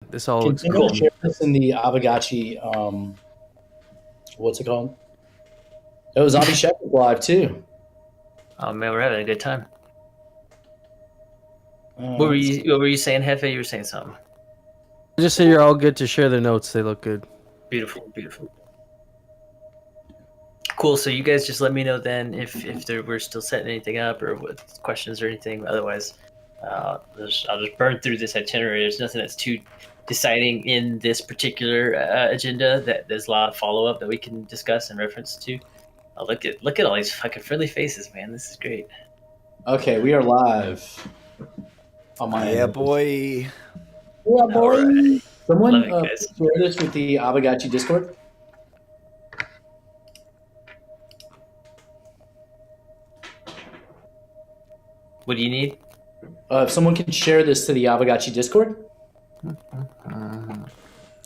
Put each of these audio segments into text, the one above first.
This all Can looks someone cool. share this in the Aavegotchi, what's it called? Oh, ZombieShepherd live too. Oh man, we're having a good time. Uh, What were you saying, Hefe? You were saying something. Just say you're all good to share the notes. They look good. Beautiful, beautiful. Cool. So you guys just let me know then if we're still setting anything up or with questions or anything. Otherwise, I'll just burn through this itinerary. There's nothing that's too deciding in this particular agenda. That there's a lot of follow up that we can discuss and reference to. Look at all these fucking friendly faces, man. This is great. Okay, we are live. On my Yeah, end. boy. Yeah, boy. All right. Someone Love it, guys. share this with the Aavegotchi Discord. What do you need? If someone can share this to the Aavegotchi Discord.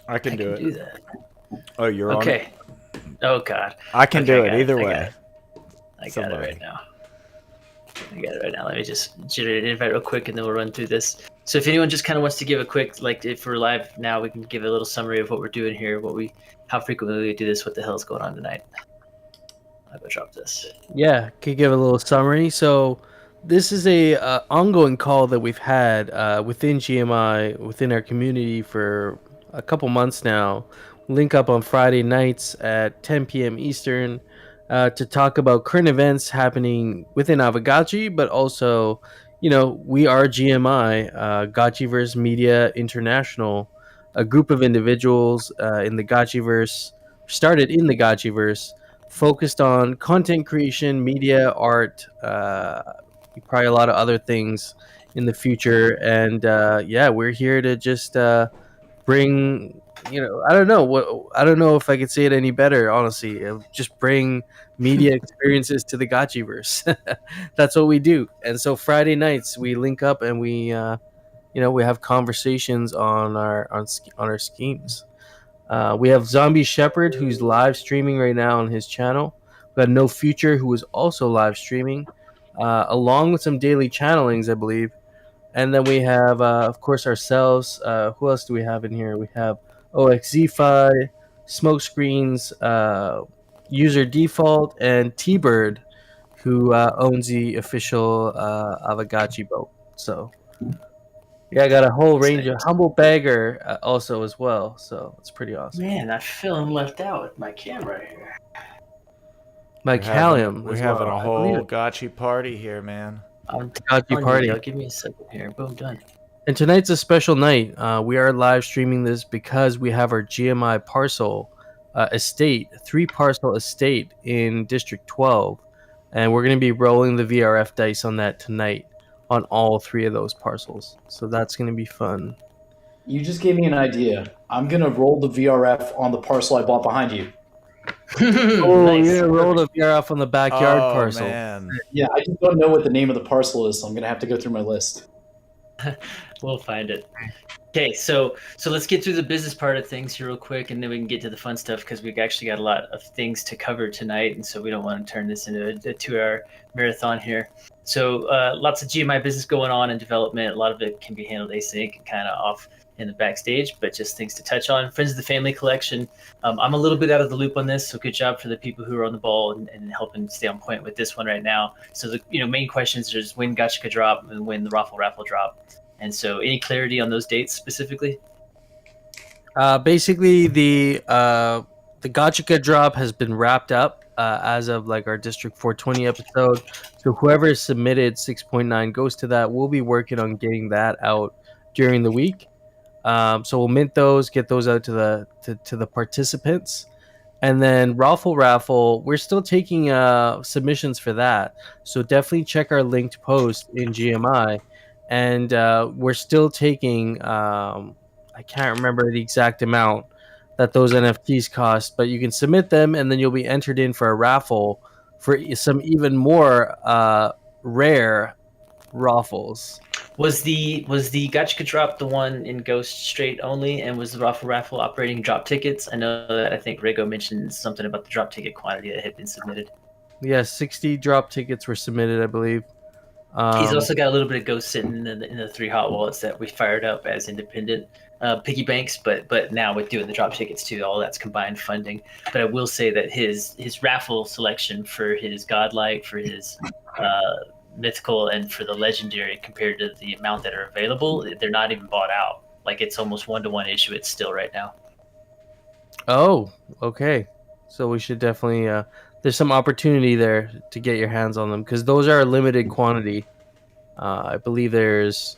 I can do it. Do that. Oh, you're on it? Okay. Oh God. I can Okay, do I it got either I way. got it. I got it right now. Let me just generate an invite real quick, and then we'll run through this. So if anyone just kind of wants to give a quick, like if we're live now, we can give a little summary of what we're doing here, how frequently we do this, what the hell's going on tonight. I'll go drop this. Yeah, could give a little summary. So this is a ongoing call that we've had within GMI, within our community for a couple months now. Link up on Friday nights at 10 p.m. Eastern to talk about current events happening within Aavegotchi, but also, we are GMI, Gotchiverse Media International, a group of individuals in the Gotchiverse, started in the Gotchiverse, focused on content creation, media, art, probably a lot of other things in the future. And we're here to just bring, I don't know if I could say it any better, honestly. Just bring media experiences to the Gotchiverse. That's what we do. And so Friday nights we link up and we have conversations on our schemes. We have ZombieShepherd, who's live streaming right now on his channel. We got No Future, who is also live streaming, along with some daily channelings, I believe. And then we have, of course, ourselves. Who else do we have in here? We have OXZFi, Smokescreens, User Default, and T-Bird, who owns the official Aavegotchi boat. So yeah, I got a whole range of Humble Bagger also as well, so it's pretty awesome. Man, I feel I'm left out with my camera here. My Callium. We're having a whole Gotchi party here, man. Gotchi party. Give me a second here. Boom, done. And tonight's a special night. We are live streaming this because we have our GMI Parcel estate, 3 parcel estate in District 12, and we're going to be rolling the VRF dice on that tonight on all 3 of those parcels. So that's going to be fun. You just gave me an idea. I'm going to roll the VRF on the parcel I bought behind you. Nice. You're going to roll the VRF on the backyard parcel. Man. Yeah, I just don't know what the name of the parcel is, so I'm going to have to go through my list. We'll find it. Okay, so let's get through the business part of things here real quick, and then we can get to the fun stuff because we've actually got a lot of things to cover tonight, and so we don't want to turn this into a 2-hour marathon here. So lots of GMI business going on in development. A lot of it can be handled async and kind of off in the backstage, but just things to touch on. Friends of the Family Collection. I'm a little bit out of the loop on this, so good job for the people who are on the ball and helping stay on point with this one right now. So the main questions are just when Gotcha drop and when the raffle drop. And so any clarity on those dates specifically? Basically, the Gotcha drop has been wrapped up as of like our District 420 episode. So whoever submitted 6.9 goes to that. We'll be working on getting that out during the week. So we'll mint those, get those out to the participants, and then raffle. We're still taking submissions for that. So definitely check our linked post in GMI. And we're still taking, I can't remember the exact amount that those NFTs cost, but you can submit them and then you'll be entered in for a raffle for some even more rare raffles. Was the Gotcha drop the one in Ghost straight only, and was the raffle operating drop tickets? I know that I think Rego mentioned something about the drop ticket quantity that had been submitted. Yeah, 60 drop tickets were submitted, I believe. He's also got a little bit of Ghost sitting in the 3 hot wallets that we fired up as independent piggy banks, but now with doing the drop tickets too, all that's combined funding. But I will say that his raffle selection for his godlike, for his mythical, and for the legendary, compared to the amount that are available, they're not even bought out. Like it's almost 1-to-1 issue. It's still right now. Oh, okay. So we should definitely. There's some opportunity there to get your hands on them because those are a limited quantity. I believe there's.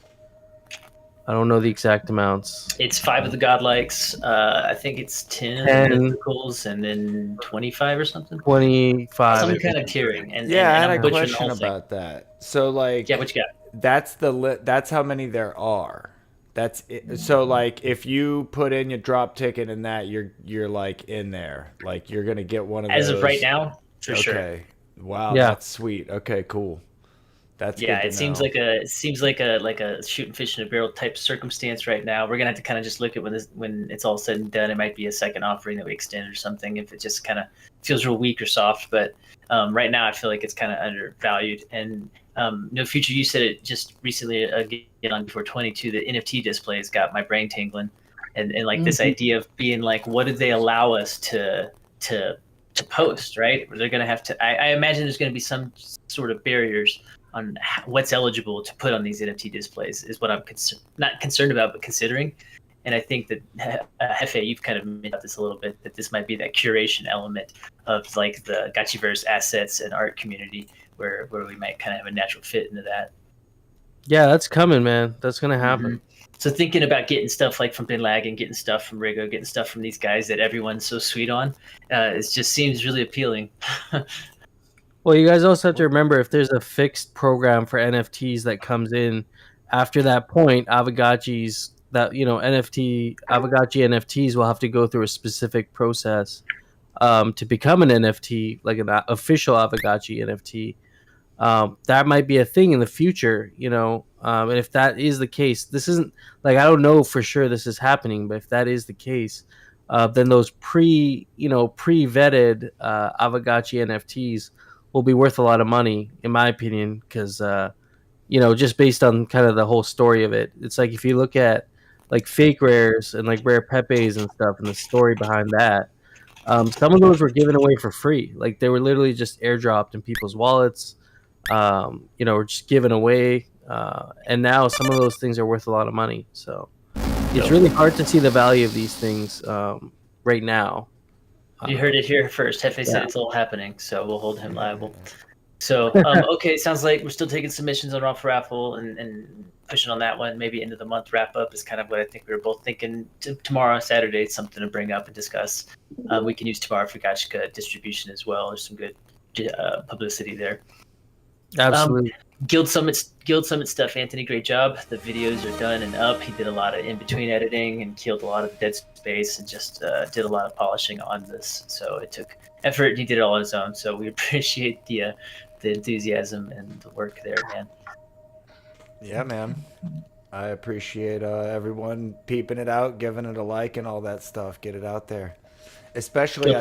I don't know the exact amounts. It's 5 of the godlikes. I think it's 10 of the mythicals, and then 25 or something. 25. Some kind of tiering. And Yeah, and I I'm had a butchering the question whole thing. about that. So, like, Yeah, what you got? that's how many there are. That's it. So, like, if you put in your drop ticket and that, you're like in there, like you're gonna get one of those. As of right now, for sure. Okay. Wow, Yeah. that's sweet. Okay, cool. That's Yeah, good it to seems know. like a shooting fish in a barrel type circumstance right now. We're gonna have to kind of just look at when it's all said and done. It might be a second offering that we extend or something if it just kind of feels real weak or soft. But right now, I feel like it's kind of undervalued. And No Future, you said it just recently again on 422 that NFT displays got my brain tingling, and like this idea of being like, what did they allow us to post? Right? They're gonna have to. I imagine there's gonna be some sort of barriers on what's eligible to put on these NFT displays is what I'm not concerned about, but considering. And I think that Hefe, you've kind of mentioned about this a little bit, that this might be that curation element of like the Gotchiverse assets and art community where we might kind of have a natural fit into that. Yeah, that's coming, man. That's gonna happen. So thinking about getting stuff like from Bin Laden, getting stuff from Rigo, getting stuff from these guys that everyone's so sweet on, it just seems really appealing. Well, you guys also have to remember if there's a fixed program for NFTs that comes in after that point, Aavegotchi's Aavegotchi NFTs will have to go through a specific process to become an NFT, like an official Aavegotchi NFT. That might be a thing in the future, and if that is the case, this isn't like I don't know for sure this is happening, but if that is the case, then those pre-vetted Aavegotchi NFTs will be worth a lot of money, in my opinion, because just based on kind of the whole story of it, it's like if you look at like fake rares and like rare Pepes and stuff, and the story behind that, some of those were given away for free, like they were literally just airdropped in people's wallets, or just given away, and now some of those things are worth a lot of money. So it's really hard to see the value of these things right now. You heard it here first. Hefe said it's all happening, so we'll hold him liable. So, okay, sounds like we're still taking submissions on Raw for Raffle and pushing on that one. Maybe end of the month wrap up is kind of what I think we were both thinking. Tomorrow, Saturday, something to bring up and discuss. We can use tomorrow for Gotcha distribution as well. There's some good publicity there. Absolutely. Guild Summit stuff, Anthony, great job. The videos are done and up. He did a lot of in-between editing and killed a lot of dead space and just did a lot of polishing on this. So it took effort and he did it all on his own. So we appreciate the enthusiasm and the work there, man. Yeah, man. I appreciate everyone peeping it out, giving it a like and all that stuff. Get it out there. Especially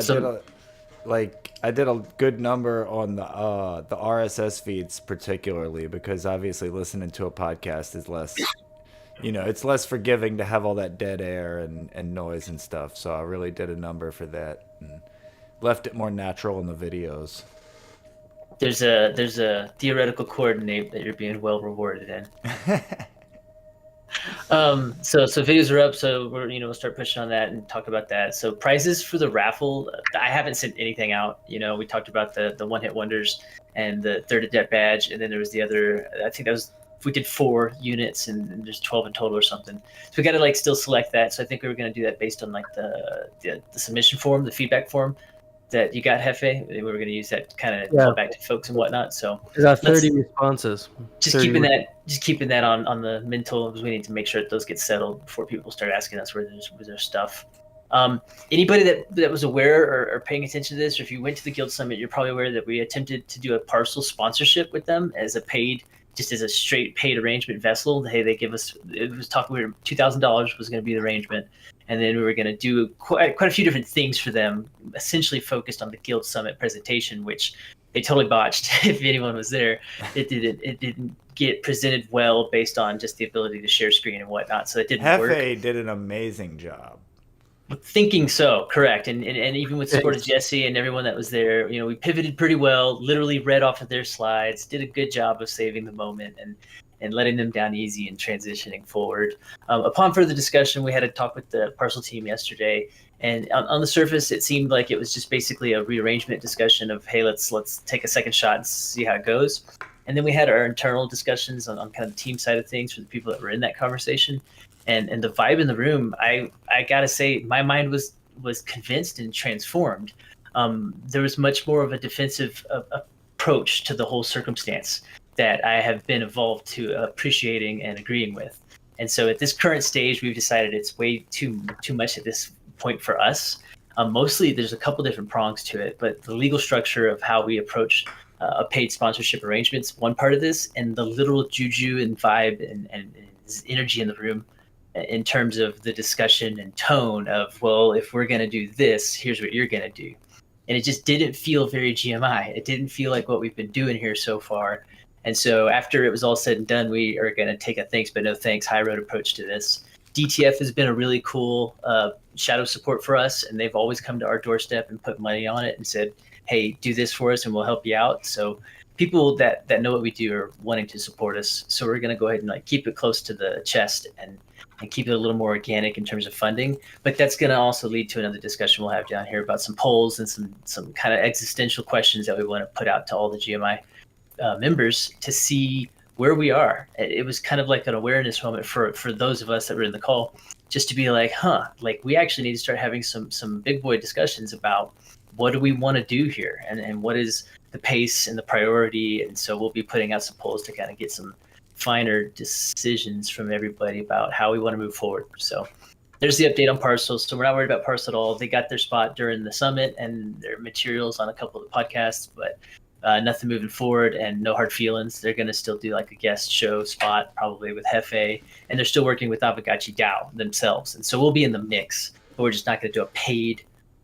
I did a good number on the RSS feeds, particularly because obviously listening to a podcast is less, it's less forgiving to have all that dead air and noise and stuff. So I really did a number for that and left it more natural in the videos. There's a theoretical coordinate that you're being well rewarded in. So videos are up, so we'll start pushing on that and talk about that. So prizes for the raffle, I haven't sent anything out. We talked about the one hit wonders and the third adept badge, and then there was the other. I think that was we did 4 units and there's 12 in total or something. So we got to still select that. So I think we were going to do that based on the submission form, the feedback form that you got, Hefe. We were going to use that to kind of call back to folks and whatnot. So we got 30 responses. Just keeping that on the mental, because we need to make sure that those get settled before people start asking us where there's stuff. Anybody that was aware or paying attention to this, or if you went to the Guild Summit, you're probably aware that we attempted to do a Parcel sponsorship with them as a straight paid arrangement vessel. Hey, they give us, it was talking, $2,000 was going to be the arrangement. And then we were going to do quite a few different things for them, essentially focused on the Guild Summit presentation, which they totally botched. If anyone was there, it didn't get presented well based on just the ability to share screen and whatnot. So it didn't work. Hefe did an amazing job. Thinking so, correct. And even with support of Thanks. Jesse and everyone that was there, we pivoted pretty well, literally read off of their slides, did a good job of saving the moment and letting them down easy and transitioning forward. Upon further discussion, we had a talk with the Parcel team yesterday, and on the surface, it seemed like it was just basically a rearrangement discussion of, hey, let's take a second shot and see how it goes. And then we had our internal discussions on kind of the team side of things for the people that were in that conversation. And the vibe in the room, I gotta say, my mind was convinced and transformed. There was much more of a defensive approach to the whole circumstance that I have been evolved to appreciating and agreeing with. And so at this current stage, we've decided it's way too much at this point for us. Mostly, there's a couple different prongs to it, but the legal structure of how we approach a paid sponsorship arrangement's one part of this, and the literal juju and vibe and energy in the room in terms of the discussion and tone of, well, if we're going to do this, here's what you're going to do. And it just didn't feel very GMI. It didn't feel like what we've been doing here so far. And so after it was all said and done, we are going to take a thanks but no thanks high road approach to this. DTF has been a really cool shadow support for us, and they've always come to our doorstep and put money on it and said, hey, do this for us and we'll help you out. So people that know what we do are wanting to support us. So we're going to go ahead and keep it close to the chest and keep it a little more organic in terms of funding. But that's going to also lead to another discussion we'll have down here about some polls and some kind of existential questions that we want to put out to all the GMI members to see where we are. It was kind of like an awareness moment for those of us that were in the call, just to be like, we actually need to start having some big boy discussions about what do we want to do here and what is the pace and the priority. And so we'll be putting out some polls to kind of get some finer decisions from everybody about how we want to move forward. So there's the update on Parcel. So we're not worried about Parcel at all. They got their spot during the summit and their materials on a couple of the podcasts, but nothing moving forward and no hard feelings. They're going to still do like a guest show spot, probably with Hefe, and they're still working with Aavegotchi DAO themselves. And so we'll be in the mix, but we're just not going to do a paid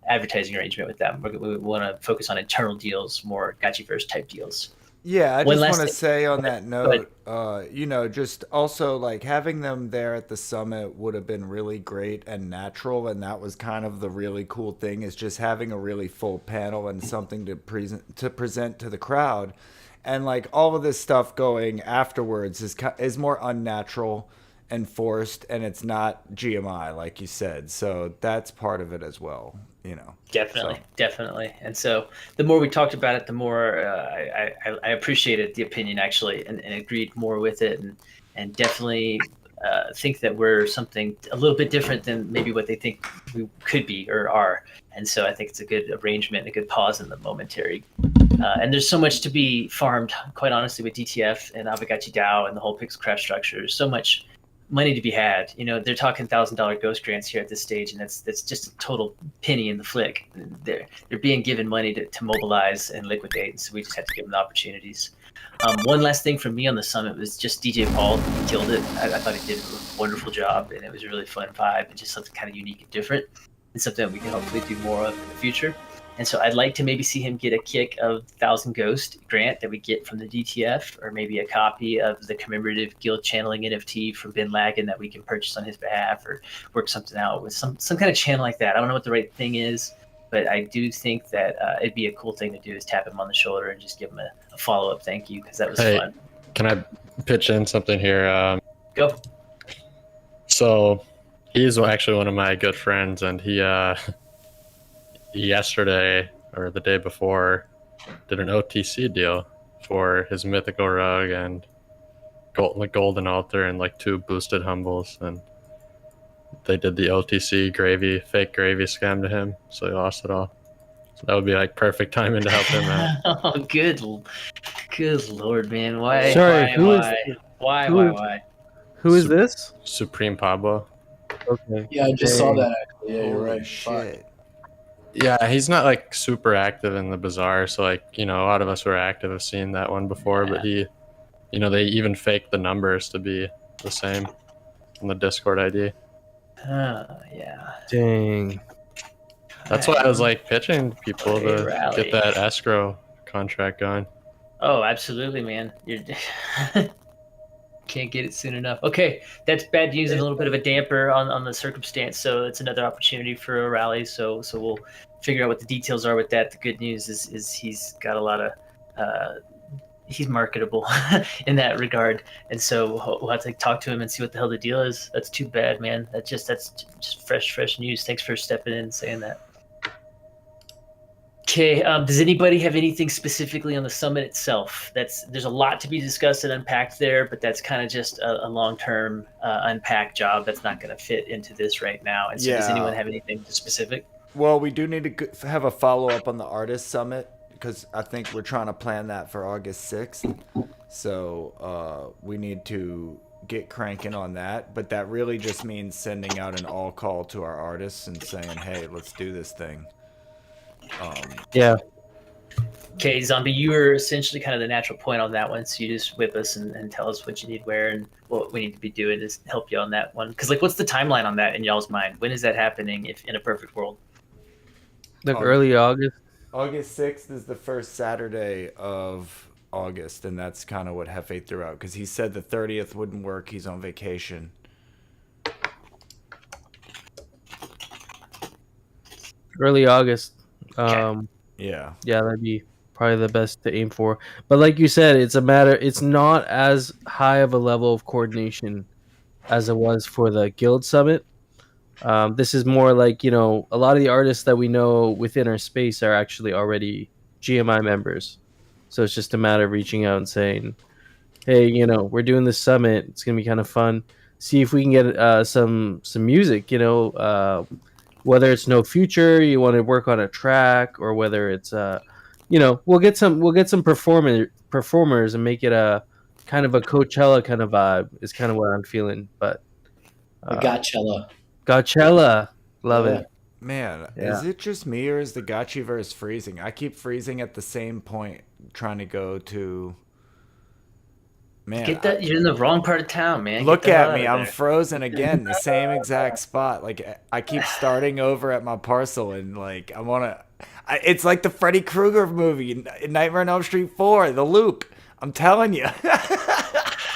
advertising arrangement with them. We want to focus on internal deals, more Gotchiverse type deals. Yeah, I One just last want to thing. say on that note, just also like having them there at the summit would have been really great and natural, and that was kind of the really cool thing, is just having a really full panel and something to present to the crowd, and like all of this stuff going afterwards is more unnatural and forced, and it's not GMI like you said, so that's part of it as well. Definitely. And so the more we talked about it, the more I appreciated the opinion actually and agreed more with it and definitely think that we're something a little bit different than maybe what they think we could be or are. And so I think it's a good arrangement, a good pause in the momentary. And there's so much to be farmed, quite honestly, with DTF and Aavegotchi DAO and the whole Pixelcraft structure. There's so much money to be had. They're talking $1,000 ghost grants here at this stage, and that's just a total penny in the flick. They're being given money to mobilize and liquidate, and so we just have to give them the opportunities. One last thing from me on the summit was just DJ Paul. He killed it. I thought he did a wonderful job, and it was a really fun vibe and just something kind of unique and different, and something that we can hopefully do more of in the future. And so I'd like to maybe see him get a kick of 1,000 Ghost grant that we get from the DTF, or maybe a copy of the commemorative guild channeling NFT from Ben Lagan that we can purchase on his behalf, or work something out with some kind of channel like that. I don't know what the right thing is, but I do think that it'd be a cool thing to do is tap him on the shoulder and just give him a follow-up thank you, because that was fun. Can I pitch in something here? Go. So he's actually one of my good friends, and he yesterday or the day before did an OTC deal for his mythical rug and golden altar and like 2 boosted humbles, and they did the OTC fake gravy scam to him, so he lost it all. So that would be like perfect timing to help him out. Oh, good lord, man! Why? Sorry, Why? Who is this? Supreme Pablo. Okay. Yeah, I just saw that actually. Yeah, you're Holy right. shit. Yeah, he's not like super active in the bazaar, so like, a lot of us who are active have seen that one before, but he, they even faked the numbers to be the same on the Discord ID. Yeah. Dang. That's why I was like pitching people to Rally. get that escrow contract going. Oh, absolutely, man. You're can't get it soon enough. Okay, that's bad news and a little bit of a damper on the circumstance. So it's another opportunity for a rally. So we'll figure out what the details are with that. The good news is he's got a lot of he's marketable in that regard, and so we'll have to talk to him and see what the hell the deal is. That's too bad, man. That's just fresh news. Thanks for stepping in and saying that. Okay, does anybody have anything specifically on the summit itself? There's a lot to be discussed and unpacked there, but that's kind of just a long-term unpack job that's not going to fit into this right now. And so, does anyone have anything specific? Well, we do need to have a follow-up on the artist summit because I think we're trying to plan that for August 6th. So we need to get cranking on that. But that really just means sending out an all call to our artists and saying, hey, let's do this thing. Yeah. Okay, Zombie, you were essentially kind of the natural point on that one, so you just whip us and tell us what you need where and what we need to be doing to help you on that one. Because, like, what's the timeline on that in y'all's mind? When is that happening, if in a perfect world? Like early August. August 6th is the first Saturday of August, and that's kind of what Hefe threw out, because he said the 30th wouldn't work. He's on vacation. Early August. Yeah, that'd be probably the best to aim for. But like you said, it's not as high of a level of coordination as it was for the Guild Summit. This is more like, a lot of the artists that we know within our space are actually already GMI members. So it's just a matter of reaching out and saying, hey, we're doing this summit. It's going to be kind of fun. See if we can get some music, whether it's No Future, you want to work on a track, or whether it's we'll get some performers and make it a kind of a Coachella kind of vibe is kind of what I'm feeling. But Gotchella, love it. Man, Yeah. Is it just me or is the Gotchiverse freezing? I keep freezing at the same point, trying to go to. Man, You're in the wrong part of town, man. Look at me, I'm frozen again, the same exact spot. Like I keep starting over at my parcel, and like it's like the Freddy Krueger movie, Nightmare on Elm Street 4, The Loop. I'm telling you.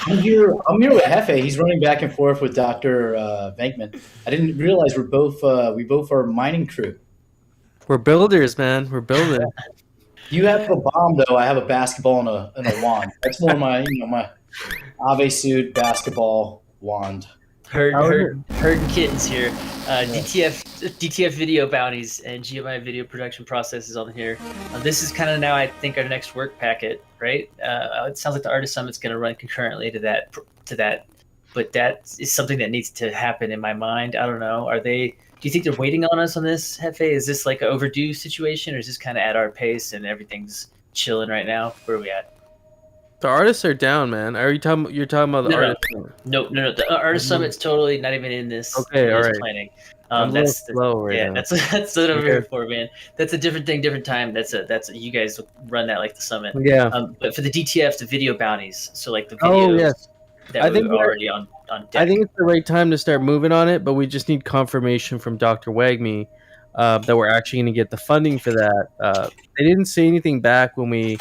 I'm here with Hefe. He's running back and forth with Dr. Venkman. I didn't realize we both are mining crew. We're builders, man. We're building. You have a bomb, though. I have a basketball and a wand. That's more my Ave suit, basketball, wand. Herd kittens here. DTF video bounties and GMI video production processes on here. This is kind of now, I think, our next work packet, right? It sounds like the Artist Summit's going to run concurrently to that, but that is something that needs to happen in my mind. I don't know. Do you think they're waiting on us on this, Hefe? Is this like an overdue situation, or is this kind of at our pace and everything's chilling right now? Where are we at? The artists are down, man. You're talking about the artists? No. The Artist Summit's totally not even in this. Okay, all right. Planning. I'm that's slow right now. That's what I'm here for, man. That's a different thing, different time. That's you guys run that like the summit. Yeah. But for the DTF, the video bounties. So like the videos that I think we're already on deck. I think it's the right time to start moving on it, but we just need confirmation from Dr. Wagme that we're actually going to get the funding for that. They didn't say anything back when we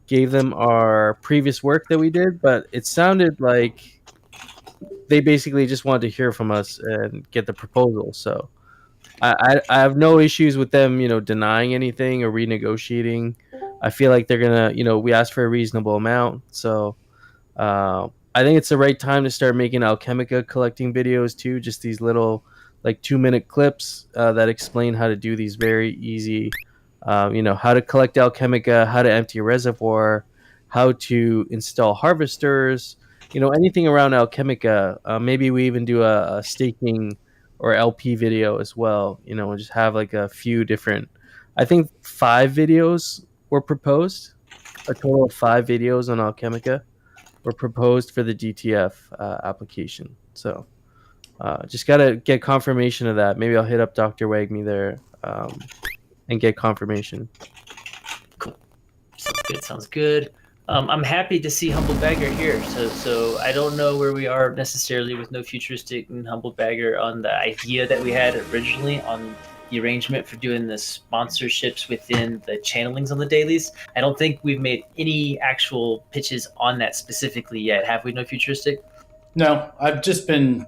gave them our previous work that we did, but it sounded like they basically just wanted to hear from us and get the proposal. So I have no issues with them, denying anything or renegotiating. I feel like they're gonna, we asked for a reasonable amount, so I think it's the right time to start making Alchemica collecting videos too. Just these little, like 2-minute clips that explain how to do these very easy, how to collect Alchemica, how to empty a reservoir, how to install harvesters, anything around Alchemica. Maybe we even do a staking or LP video as well, and just have like a few different, I think 5 videos were proposed, a total of 5 videos on Alchemica were proposed for the DTF application. So just got to get confirmation of that. Maybe I'll hit up Dr. Wagme there and get confirmation. Cool. Sounds good. I'm happy to see Humble Bagger here. So I don't know where we are necessarily with No Futuristic and Humble Bagger on the idea that we had originally on the arrangement for doing the sponsorships within the channelings on the dailies. I don't think we've made any actual pitches on that specifically yet. Have we, No Futuristic? No, I've just been.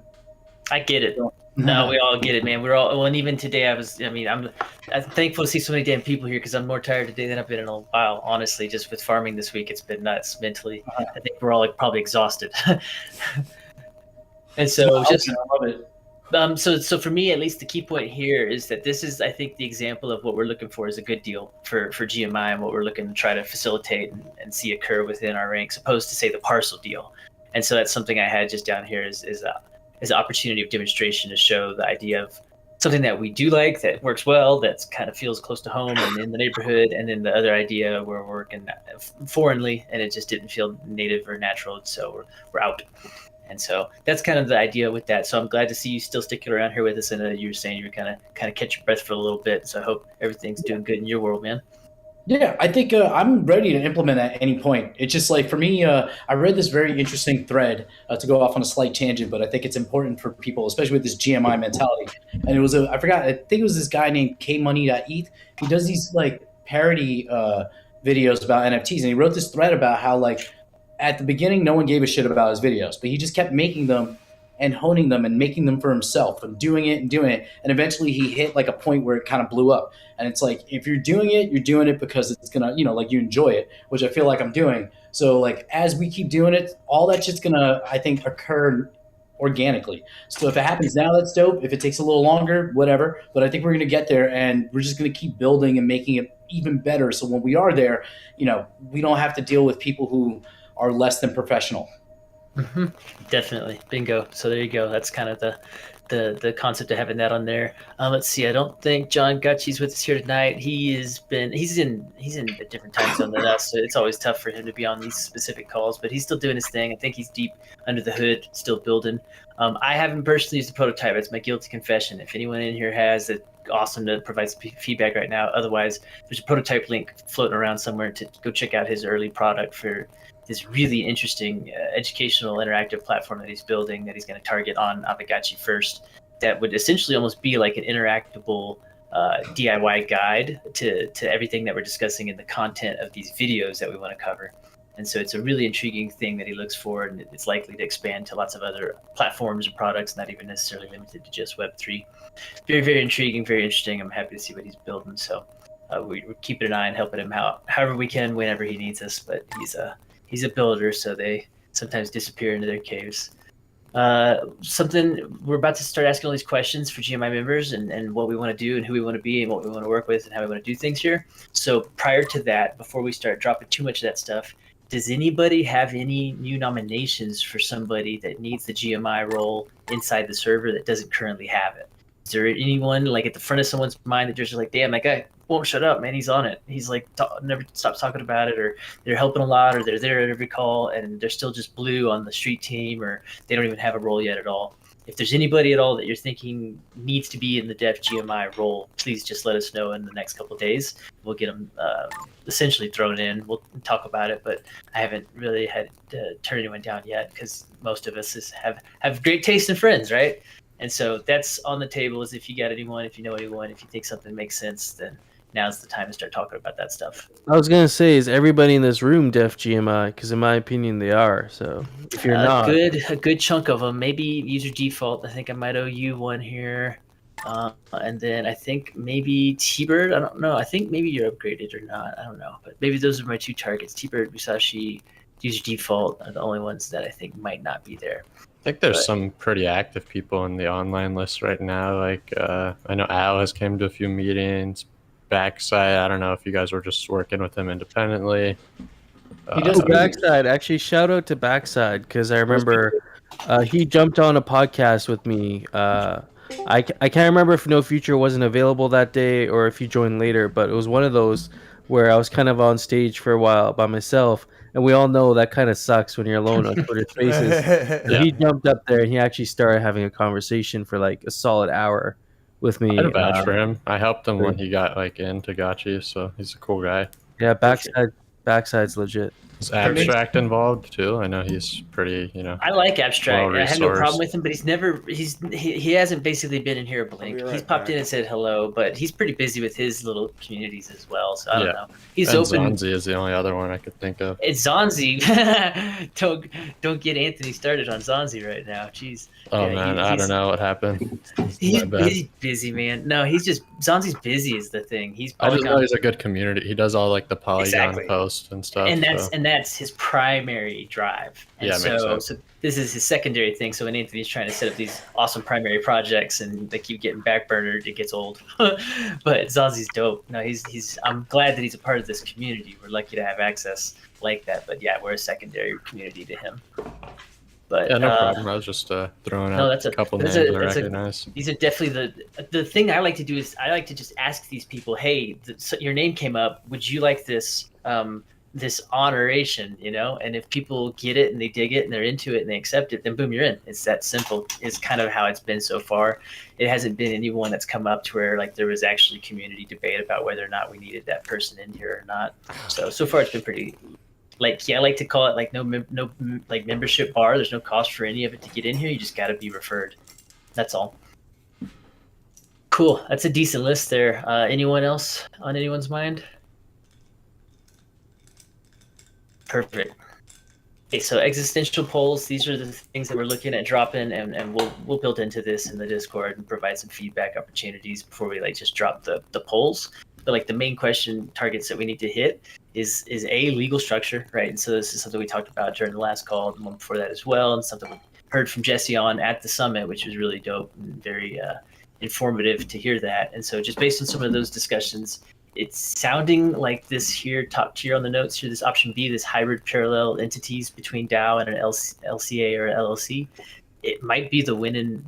I get it. No, we all get it, man. We're all, well, and even today, I'm thankful to see so many damn people here because I'm more tired today than I've been in a while. Honestly, just with farming this week, it's been nuts mentally. I think we're all like probably exhausted. And so just, I love it. so for me, at least the key point here is that this is, I think, the example of what we're looking for is a good deal for GMI and what we're looking to try to facilitate and see occur within our ranks, opposed to say the Parcel deal. And so that's something I had just down here is an opportunity of demonstration to show the idea of something that we do like, that works well, that kind of feels close to home and in the neighborhood, and then the other idea where we're working foreignly and it just didn't feel native or natural, so we're out. And so that's kind of the idea with that. So I'm glad to see you still sticking around here with us. I know you were saying you were kind of catch your breath for a little bit. So I hope everything's doing good in your world, man. Yeah, I think I'm ready to implement at any point. It's just like for me, I read this very interesting thread to go off on a slight tangent, but I think it's important for people, especially with this GMI mentality. And it was I think it was this guy named KMoney.eth. He does these like parody videos about NFTs, and he wrote this thread about how like at the beginning no one gave a shit about his videos, but he just kept making them and honing them and making them for himself and doing it. And eventually he hit like a point where it kind of blew up. And it's like, if you're doing it because it's going to, like you enjoy it, which I feel like I'm doing. So like, as we keep doing it, all that's just going to, I think, occur organically. So if it happens now, that's dope. If it takes a little longer, whatever. But I think we're going to get there, and we're just going to keep building and making it even better. So when we are there, we don't have to deal with people who are less than professional. Mm-hmm. Definitely, bingo. So there you go. That's kind of the concept of having that on there. Let's see. I don't think John Gotchi's with us here tonight. He's in a different time zone than us, so it's always tough for him to be on these specific calls. But he's still doing his thing. I think he's deep under the hood, still building. I haven't personally used the prototype. It's my guilty confession. If anyone in here has it, awesome to provide some feedback right now. Otherwise, there's a prototype link floating around somewhere to go check out his early product for this really interesting educational interactive platform that he's building, that he's going to target on Aavegotchi first. That would essentially almost be like an interactable DIY guide to everything that we're discussing in the content of these videos that we want to cover. And so it's a really intriguing thing that he looks for, and it's likely to expand to lots of other platforms and products, not even necessarily limited to just Web3. Very, very intriguing, very interesting. I'm happy to see what he's building. So we're keeping an eye and helping him out however we can, whenever he needs us. But he's a builder, so they sometimes disappear into their caves. Something we're about to start asking all these questions for GMI members and what we want to do and who we want to be and what we want to work with and how we want to do things here. So prior to that, before we start dropping too much of that stuff, does anybody have any new nominations for somebody that needs the GMI role inside the server that doesn't currently have it? Is there anyone like at the front of someone's mind that you're just like, damn, that guy won't shut up, man, he's on it. He's like, never stops talking about it, or they're helping a lot, or they're there at every call, and they're still just blue on the street team, or they don't even have a role yet at all. If there's anybody at all that you're thinking needs to be in the Def GMI role, please just let us know in the next couple of days. We'll get them essentially thrown in. We'll talk about it, but I haven't really had to turn anyone down yet because most of us have great taste in friends, right? And so that's on the table. Is if you got anyone, if you know anyone, if you think something makes sense, then now's the time to start talking about that stuff. I was gonna say, is everybody in this room Def GMI? Because in my opinion, they are. So if you're not, a good chunk of them. Maybe user default. I think I might owe you one here, and then I think maybe T-Bird. I don't know. I think maybe you're upgraded or not. I don't know. But maybe those are my two targets: T-Bird, Musashi. User default are the only ones that I think might not be there. I think there's some pretty active people in the online list right now. Like I know Al has came to a few meetings. Backside, I don't know if you guys were just working with him independently. He does Backside. Actually, shout out to Backside because I remember he jumped on a podcast with me. I can't remember if No Future wasn't available that day or if he joined later, but it was one of those where I was kind of on stage for a while by myself, and we all know that kind of sucks when you're alone on Twitter Spaces. So he jumped up there and he actually started having a conversation for like a solid hour with me. I had a badge for him. I helped him when he got like into Gotchi, so he's a cool guy. Yeah, Backside's legit. Is Abstract involved too? I know he's pretty, I like Abstract. I have no problem well-resourced. with him, but he hasn't basically been in here a blink. right He's popped back. in and said hello, but he's pretty busy with his little communities as well. So I don't Yeah. know. He's And open. Zonzi is the only other one I could think of. It's Zonzi. don't get Anthony started on Zonzi right now. Jeez. Oh Yeah, man, I don't know what happened. He's My bad. busy, man. No, Zonzi's busy is the thing. He's I just know Polygon. he's a good community. He does all like the Polygon Exactly. posts and stuff. And that's his primary drive. And Yeah, makes sense. so this is his secondary thing. So when Anthony's trying to set up these awesome primary projects and they keep getting backburnered, it gets old. But Zazi's dope. No, I'm glad that he's a part of this community. We're lucky to have access like that. But yeah, we're a secondary community to him. But Yeah, no problem. I was just throwing no, out that's a couple names I recognize. these are definitely the thing I like to do is I like to just ask these people, hey, your name came up. Would you like this this honoration? And if people get it and they dig it and they're into it and they accept it, then boom, you're in. It's that simple. It's kind of how it's been so far. It hasn't been anyone that's come up to where like there was actually community debate about whether or not we needed that person in here or not. So far it's been pretty. I like to call it like no like membership bar. There's no cost for any of it to get in here. You just got to be referred. That's all. Cool. That's a decent list there. Anyone else on anyone's mind? Perfect. Okay, so existential polls. These are the things that we're looking at dropping, and we'll build into this in the Discord and provide some feedback opportunities before we just drop the polls. But the main question targets that we need to hit is a legal structure, right? And so this is something we talked about during the last call, and one before that as well, and something we heard from Jesse on at the summit, which was really dope and very informative to hear that. And so just based on some of those discussions, it's sounding like this here top tier on the notes here, this option B, this hybrid parallel entities between DAO and an LCA or LLC. It might be the winning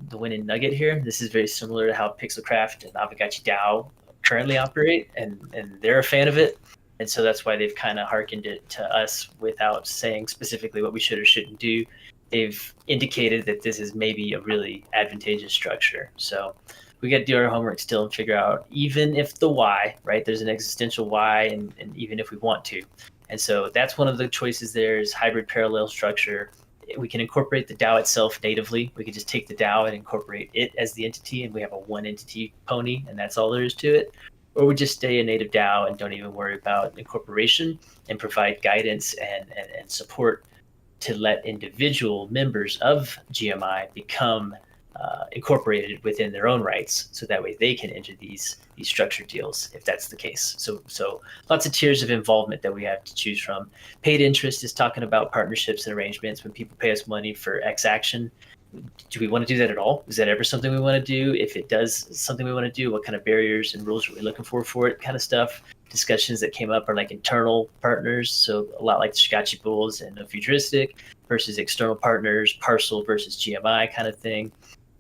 nugget here. This is very similar to how Pixelcraft and Aavegotchi DAO currently operate, and they're a fan of it. And so that's why they've kind of hearkened it to us without saying specifically what we should or shouldn't do. They've indicated that this is maybe a really advantageous structure. So we got to do our homework still and figure out, even if the why, right? There's an existential why, and even if we want to. And so that's one of the choices there is hybrid parallel structure. We can incorporate the DAO itself natively. We could just take the DAO and incorporate it as the entity, and we have a one entity pony, and that's all there is to it. Or we just stay a native DAO and don't even worry about incorporation and provide guidance and support to let individual members of GMI become incorporated within their own rights, so that way they can enter these structured deals if that's the case. So lots of tiers of involvement that we have to choose from. Paid interest is talking about partnerships and arrangements. When people pay us money for X action, do we want to do that at all? Is that ever something we want to do? If it does something we want to do, what kind of barriers and rules are we looking for it kind of stuff? Discussions that came up are like internal partners, so a lot like the Shikachi Bulls and Futuristic versus external partners, Parcel versus GMI kind of thing,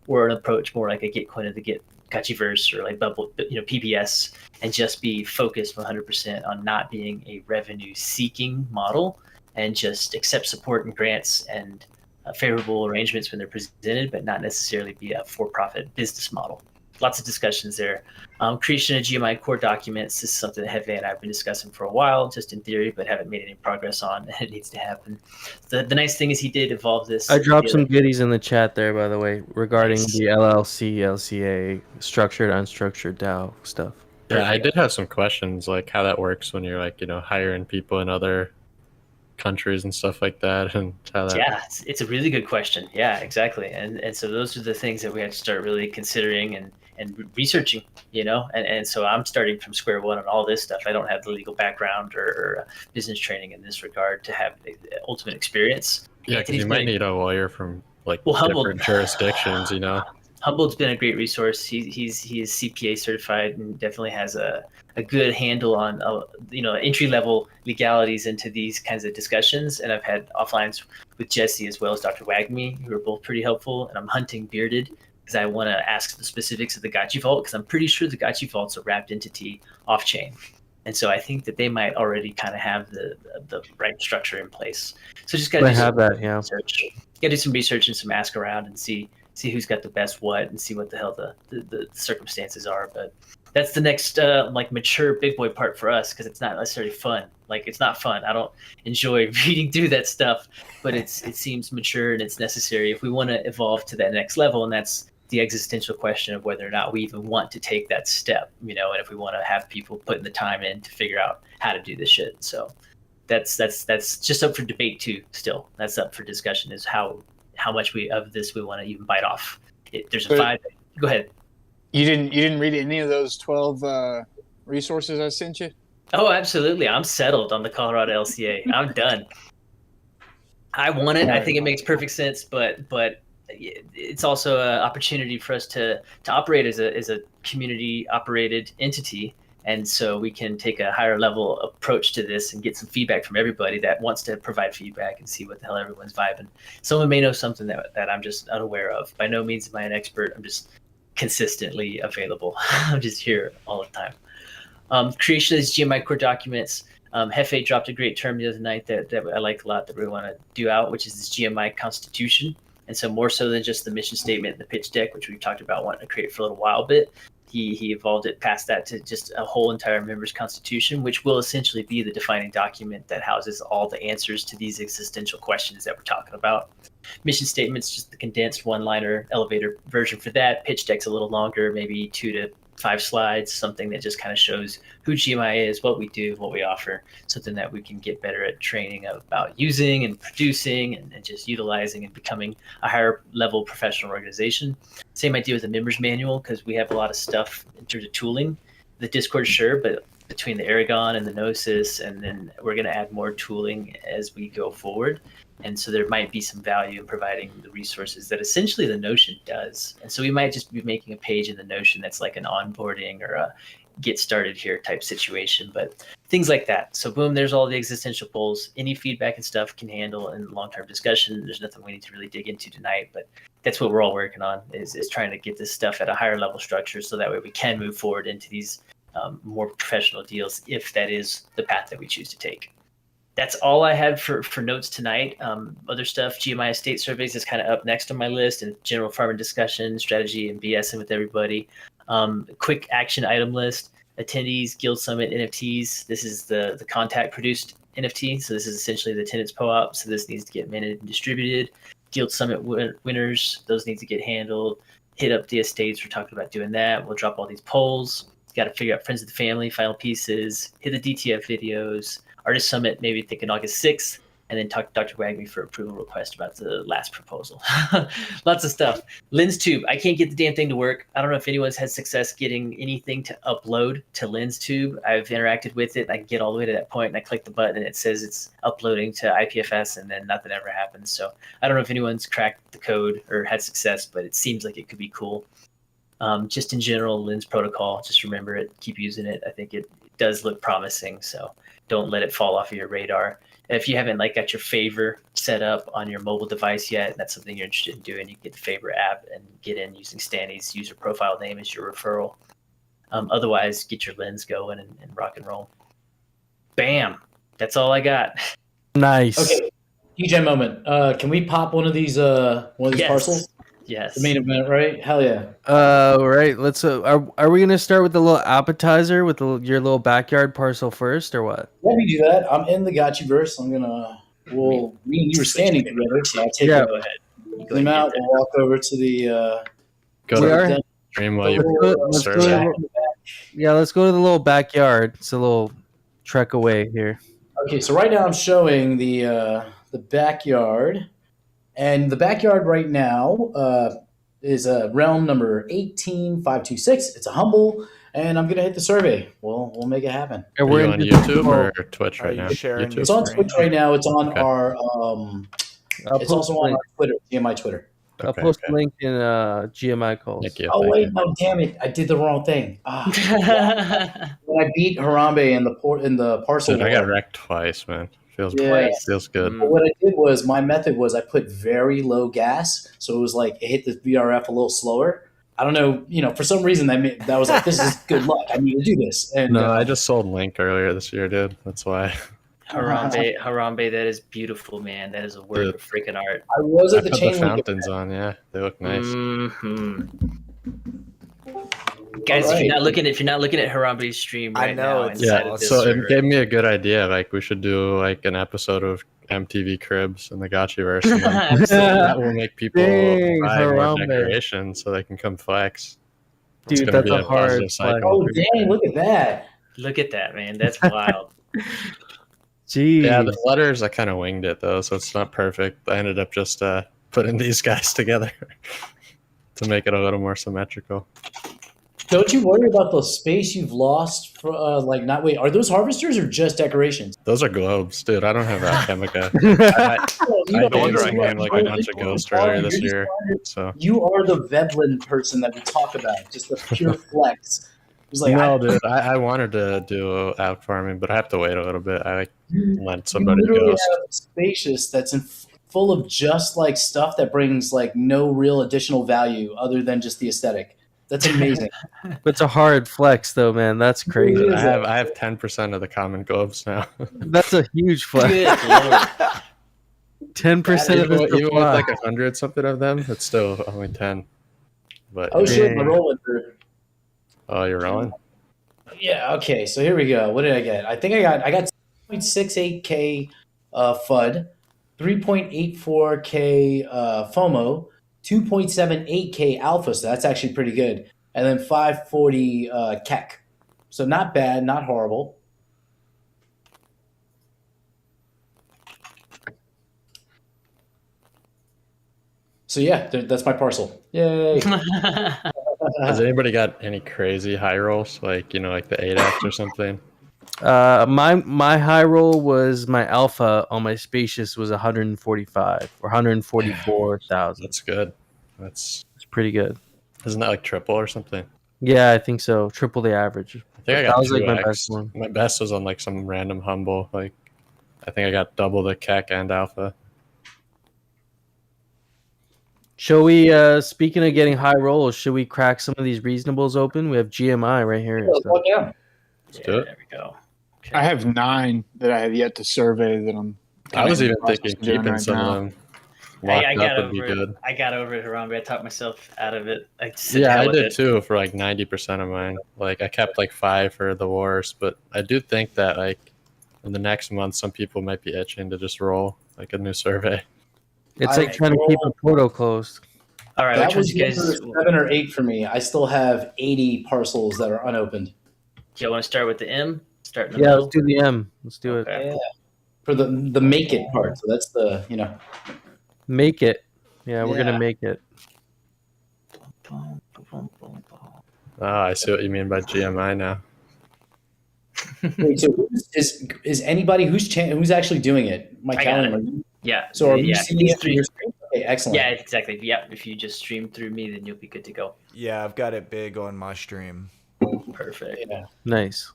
or an approach more like a Gitcoin of the Gotchiverse or like Bubble, PBS, and just be focused 100% on not being a revenue-seeking model and just accept support and grants and favorable arrangements when they're presented, but not necessarily be a for-profit business model. Lots of discussions there. Creation of GMI core documents is something that Hefe and I have been discussing for a while, just in theory, but haven't made any progress on, and it needs to happen. The nice thing is he did evolve this. I dropped some goodies in the chat there, by the way, regarding Nice. the LLC, LCA, structured, unstructured DAO stuff. Yeah, I did have some questions, like how that works when you're hiring people in other countries and stuff like that, and how that. Yeah, it's a really good question. Yeah, exactly. And so those are the things that we have to start really considering and researching, and so I'm starting from square one on all this stuff. I don't have the legal background or business training in this regard to have the ultimate experience. Yeah, because you might need a lawyer from Humboldt, different jurisdictions, Humboldt's been a great resource. He is CPA certified and definitely has a good handle on entry level legalities into these kinds of discussions. And I've had offlines with Jesse as well as Dr. Wagme, who are both pretty helpful. And I'm hunting Bearded because I want to ask the specifics of the Gotchi Vault, because I'm pretty sure the Gotchi Vault's a wrapped entity off chain. And so I think that they might already kind of have the right structure in place. So just got to have that, yeah. research. Got to do some research and some ask around and see see who's got the best what, and see what the hell the circumstances are. But that's the next like mature big boy part for us, because it's not necessarily fun. Like, it's not fun. I don't enjoy reading through that stuff, but it seems mature and it's necessary if we want to evolve to that next level, and that's the existential question of whether or not we even want to take that step, and if we want to have people putting the time in to figure out how to do this shit. So that's just up for debate too. Still, that's up for discussion, is how much of this we want to even bite off. There's a 5. Go ahead. You didn't read any of those 12 resources I sent you? Oh, absolutely. I'm settled on the Colorado LCA. I'm done. I want it. I think it makes perfect sense, but it's also an opportunity for us to operate as a community operated entity, and so we can take a higher level approach to this and get some feedback from everybody that wants to provide feedback and see what the hell everyone's vibing. Someone may know something that I'm just unaware of. By no means am I an expert. I'm just consistently available. I'm just here all the time. Creation of these GMI core documents. Hefe dropped a great term the other night that I like a lot, that we want to do out, which is this GMI constitution. And so more so than just the mission statement and the pitch deck, which we've talked about wanting to create for a little while bit, he evolved it past that to just a whole entire member's constitution, which will essentially be the defining document that houses all the answers to these existential questions that we're talking about. Mission statement's just the condensed one-liner elevator version for that. Pitch deck's a little longer, maybe 2 to 5 slides, something that just kind of shows who GMI is, what we do, what we offer, something that we can get better at training about using and producing and just utilizing and becoming a higher level professional organization. Same idea with the members manual, because we have a lot of stuff in terms of tooling. The Discord, sure, but between the Aragon and the Gnosis, and then we're going to add more tooling as we go forward. And so there might be some value in providing the resources that essentially the Notion does. And so we might just be making a page in the Notion that's like an onboarding or a get started here type situation, but things like that. So boom, there's all the existential polls. Any feedback and stuff can handle in long-term discussion. There's nothing we need to really dig into tonight, but that's what we're all working on, is trying to get this stuff at a higher level structure, so that way we can move forward into these more professional deals, if that is the path that we choose to take. That's all I had for notes tonight. Other stuff, GMI estate surveys is kind of up next on my list, and general farming discussion, strategy, and BSing with everybody. Quick action item list: attendees, Guild Summit NFTs. This is the contact produced NFT. So this is essentially the tenants POAP. So this needs to get minted and distributed. Guild Summit winners, those need to get handled. Hit up the estates. We're talking about doing that. We'll drop all these polls. Got to figure out friends of the family, final pieces. Hit the DTF videos. Artist Summit, maybe thinking August 6th, and then talk to Dr. Wagme for approval request about the last proposal. Lots of stuff. LensTube, I can't get the damn thing to work. I don't know if anyone's had success getting anything to upload to LensTube. I've interacted with it. I can get all the way to that point, and I click the button, and it says it's uploading to IPFS, and then nothing ever happens. So I don't know if anyone's cracked the code or had success, but it seems like it could be cool. Just in general, Lens protocol, just remember it. Keep using it. I think it does look promising, so don't let it fall off of your radar. And if you haven't got your favor set up on your mobile device yet, and that's something you're interested in doing, you can get the favor app and get in using Stanny's user profile name as your referral. Otherwise, get your Lens going and rock and roll. Bam. That's all I got. Nice. Okay. DJ moment. Can we pop one of these Yes. parcels? Yes. The main event, right? Hell yeah. Right. Let's. Are we gonna start with the little appetizer with your little backyard parcel first, or what? Let me do that. I'm in the Gotchiverse. I'm gonna. Well, me and you were standing together, so I'll take Yeah. it. Go ahead. Go Zoom ahead. out. We'll walk over to the. Go We to are- the stream while you Let's go to survey. Yeah, let's go to the little backyard. It's a little trek away here. Okay, so right now I'm showing the backyard, and the backyard right now is realm number 18526. It's a humble, and I'm gonna hit the survey. We'll make it happen. And Are you in on the- YouTube or Twitch Are right you now? sharing YouTube. your It's on screen? Twitch right now. It's on Okay. our I'll it's post also a on link. our Twitter, GMI Twitter. I'll Okay, post okay. a link in GMI calls. Thank you. Oh thank wait, you. no, damn it! I did the wrong thing. When I beat Harambe in the parcel Dude, I got war, wrecked twice, man. Feels Yeah. feels good. Mm. but what I did was my method was I put very low gas, so it was like it hit the VRF a little slower. I don't know, for some reason that was like, this is good luck. I need to do this. And No, I just sold Link earlier this year, dude. That's why. Harambe, that is beautiful, man. That is a work of freaking art. I was I at the put the chain link. fountains on. Yeah, they look nice. Hmm. Guys, All if right. you're not looking at Harambe's stream I right know, now it's inside Yeah, of this so server, it gave me a good idea. Like we should do like an episode of MTV Cribs and the Gotchiverse, and then that will make people Dang, buy more Harambe. decorations so they can come flex. It's Dude, gonna that's be a a hard positive cycle. Oh, dang, look at that. look at that, man. That's wild. Jeez. Yeah, the letters I kind of winged it though, so it's not perfect. I ended up just putting these guys together to make it a little more symmetrical. Don't you worry about the space you've lost for, wait, are those harvesters or just decorations? Those are globes, dude. I don't have Alchemica. You I don't told her I understand. gained like a bunch of ghosts earlier this year, so. You are the Veblen person that we talk about, just the pure flex. It's like, No, dude, I wanted to do alch farming, but I have to wait a little bit. I let you somebody literally ghost. have a spacious that's full of just like stuff that brings like no real additional value other than just the aesthetic. That's amazing. It's a hard flex, though, man. That's crazy. It is. I have 10% of the common globes now. That's a huge flex. Good lord. 10% of even the with supply. like 100 something of them, it's still only 10. But Oh shit, Dang. my roll went through. oh, you're rolling. Yeah, okay, so here we go. What did I get? I think I got 6.68k FUD, 3.84k FOMO, 2.78k alpha, so that's actually pretty good. And then 540 KEK. So not bad, not horrible. So yeah, that's my parcel. Yay. Has anybody got any crazy high rolls, like like the 8x or something? My high roll was my alpha on my spacious was 145 or 144,000. That's good. That's It's pretty good. isn't that like triple or something? Yeah, I think so. Triple the average. I think I That got was like 2x. my best one. My best was on like some random humble. Like I think I got double the KEK and alpha. Shall we? Speaking of getting high rolls, should we crack some of these reasonables open? We have GMI right here. Let's So. walk out. Let's do it. There we go. Okay. I have 9 that I have yet to survey that I'm. I was even process thinking of doing keeping right some now. of them locked I got up would be over it. good. I got over it, Harambe. I talked myself out of it. I just said, Yeah, "Hell I with did it." too for like 90% of mine. Like I kept like 5 for the wars, but I do think that like in the next month, some people might be itching to just roll like a new survey. It's I like trying to keep a portal closed. All right, That which ones was you guys? number 7 or 8 for me. I still have 80 parcels that are unopened. Do you want to start with the M? Start in the Yeah, middle. let's do the M. Let's do it. Okay. Yeah. For the make it part. So that's the, Make it. Yeah, we're Yeah. gonna make it. Ah, I see what you mean by GMI now. Wait, so is anybody who's actually doing it? My I got it. calendar. Yeah. So are you yeah, seeing it on your screen? Okay, excellent. yeah, exactly. Yeah, if you just stream through me, then you'll be good to go. Yeah, I've got it big on my stream. Perfect. Yeah. Nice.